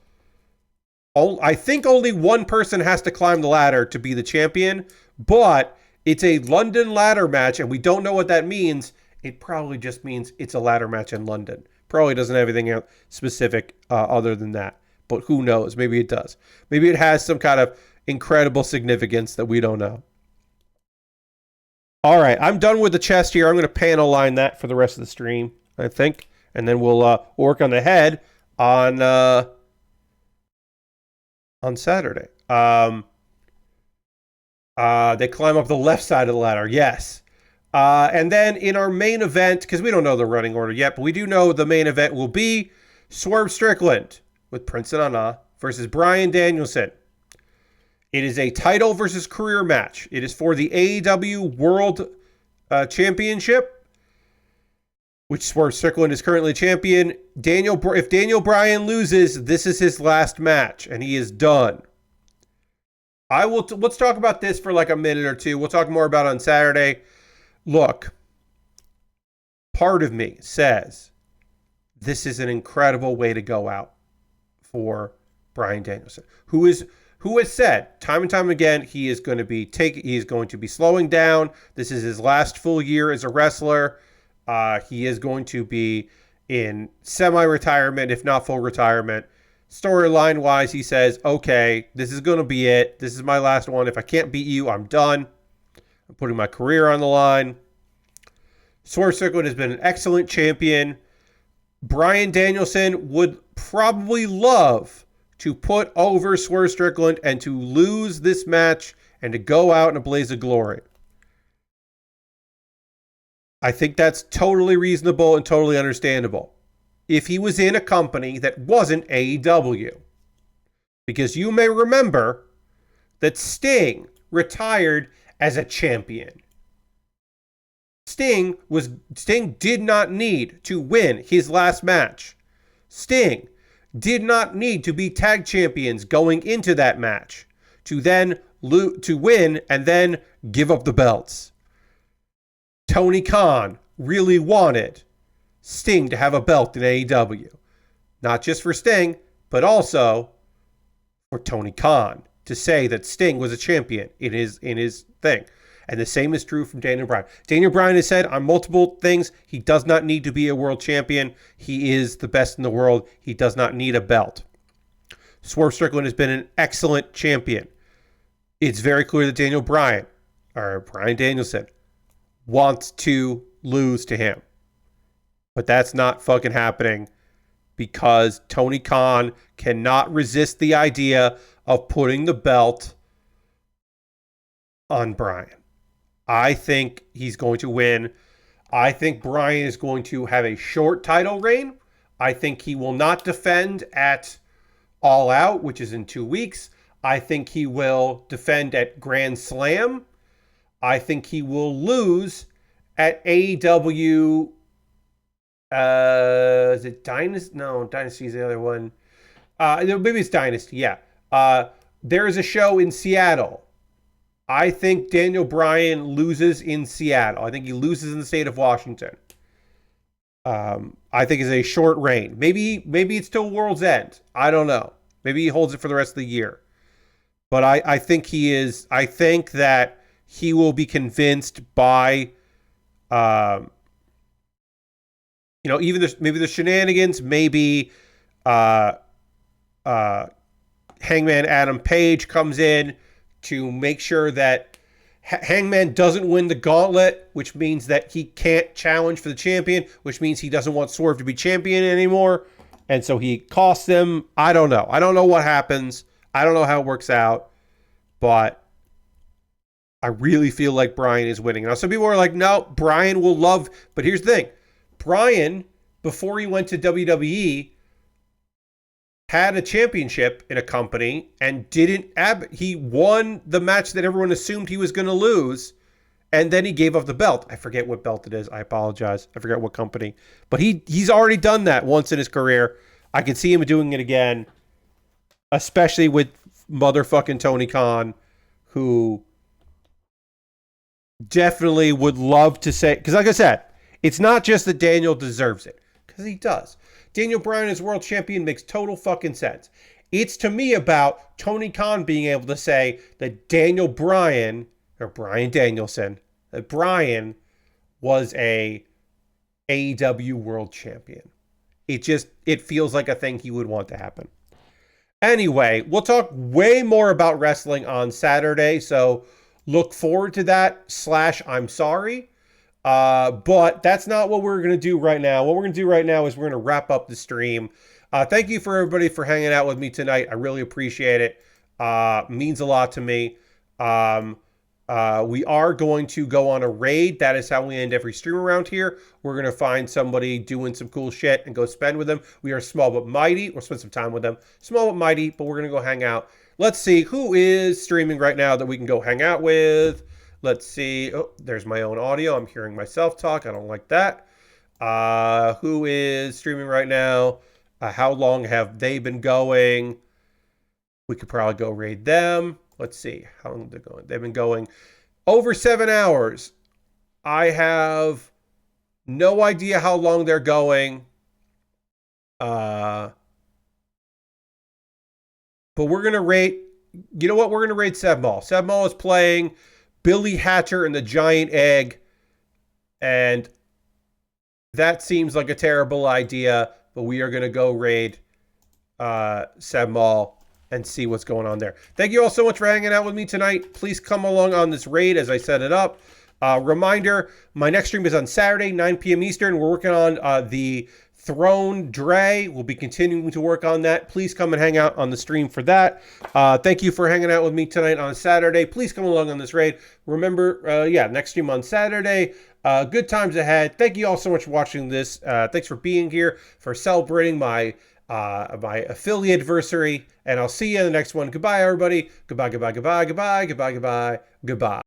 I think only one person has to climb the ladder to be the champion, but it's a London ladder match, and we don't know what that means. It probably just means it's a ladder match in London. Probably doesn't have anything else specific other than that. but who knows? Maybe it does. Maybe it has some kind of incredible significance that we don't know. All right, I'm done with the chest here. I'm going to panel line that for the rest of the stream, I think, and then we'll work on the head on Saturday. They climb up the left side of the ladder. Yes. And then in our main event, because we don't know the running order yet, but we do know the main event will be Swerve Strickland with Prince Nana versus Bryan Danielson. It is a title versus career match. It is for the AEW World Championship, which Swerve Strickland is currently champion. If Daniel Bryan loses, this is his last match, and he is done. Let's talk about this for like a minute or two. We'll talk more about it on Saturday. Look, part of me says this is an incredible way to go out for Bryan Danielson, who has said time and time again he is going to be slowing down. This is his last full year as a wrestler. He is going to be in semi-retirement, if not full retirement. Storyline wise, he says, okay, this is going to be it. This is my last one. If I can't beat you, I'm done. I'm putting my career on the line. Swerve Strickland has been an excellent champion. Bryan Danielson would probably love to put over Swerve Strickland and to lose this match and to go out in a blaze of glory. I think that's totally reasonable and totally understandable if he was in a company that wasn't AEW. Because you may remember that Sting retired as a champion. Sting did not need to win his last match. Sting did not need to be tag champions going into that match to win and then give up the belts. Tony Khan really wanted Sting to have a belt in AEW. Not just for Sting, but also for Tony Khan to say that Sting was a champion in his thing. And the same is true from Daniel Bryan. Daniel Bryan has said on multiple things he does not need to be a world champion. He is the best in the world. He does not need a belt. Swerve Strickland has been an excellent champion. It's very clear that Bryan Danielson wants to lose to him. But that's not fucking happening because Tony Khan cannot resist the idea of putting the belt on Bryan. I think he's going to win. I think Bryan is going to have a short title reign. I think he will not defend at All Out, which is in 2 weeks. I think he will defend at Grand Slam. I think he will lose at AEW. Is it Dynasty? No, Dynasty is the other one. Maybe it's Dynasty, yeah. There is a show in Seattle. I think Daniel Bryan loses in Seattle. I think he loses in the state of Washington. I think it's a short reign. Maybe it's till World's End. I don't know. Maybe he holds it for the rest of the year. But I think he is. I think that he will be convinced by, even maybe the shenanigans. Maybe Hangman Adam Page comes in to make sure that Hangman doesn't win the gauntlet, which means that he can't challenge for the champion, which means he doesn't want Swerve to be champion anymore. And so he costs them. I don't know. I don't know what happens. I don't know how it works out. But I really feel like Bryan is winning. Now, some people are like, no, Bryan will love. But here's the thing. Bryan, before he went to WWE, had a championship in a company and he won the match that everyone assumed he was going to lose, and then he gave up the belt. I forget what belt it is. I apologize. I forget what company. But he's already done that once in his career. I can see him doing it again, especially with motherfucking Tony Khan, who definitely would love to say, because like I said, it's not just that Daniel deserves it, because he does. Daniel Bryan as world champion makes total fucking sense. It's to me about Tony Khan being able to say that Daniel Bryan, or Bryan Danielson, that Bryan was a AEW world champion. It feels like a thing he would want to happen. Anyway, we'll talk way more about wrestling on Saturday, so look forward to that. Slash, I'm sorry. But that's not what we're going to do right now. What we're going to do right now is we're going to wrap up the stream. Thank you for everybody for hanging out with me tonight. I really appreciate it. Means a lot to me. Um, we are going to go on a raid. That is how we end every stream around here. We're going to find somebody doing some cool shit and go spend with them. We are small but mighty. We'll spend some time with them. Small but mighty, but we're going to go hang out. Let's see who is streaming right now that we can go hang out with. Let's see. Oh, there's my own audio. I'm hearing myself talk. I don't like that. Who is streaming right now? How long have they been going? We could probably go raid them. Let's see how long they're going. They've been going over 7 hours. I have no idea how long they're going. But we're going to rate. You know what? We're going to rate Sebmall. Sebmall is playing Billy Hatcher and the Giant Egg. And that seems like a terrible idea. But we are going to go raid Sebmall and see what's going on there. Thank you all so much for hanging out with me tonight. Please come along on this raid as I set it up. Reminder, my next stream is on Saturday, 9 p.m. Eastern. We're working on the Throne Dre. We'll be continuing to work on that. Please come and hang out on the stream for that. Thank you for hanging out with me tonight on Saturday. Please come along on this raid. Remember, next stream on Saturday. Good times ahead. Thank you all so much for watching this. Thanks for being here, for celebrating my affiliate anniversary, and I'll see you in the next one. Goodbye, everybody. Goodbye, goodbye, goodbye, goodbye, goodbye, goodbye, goodbye.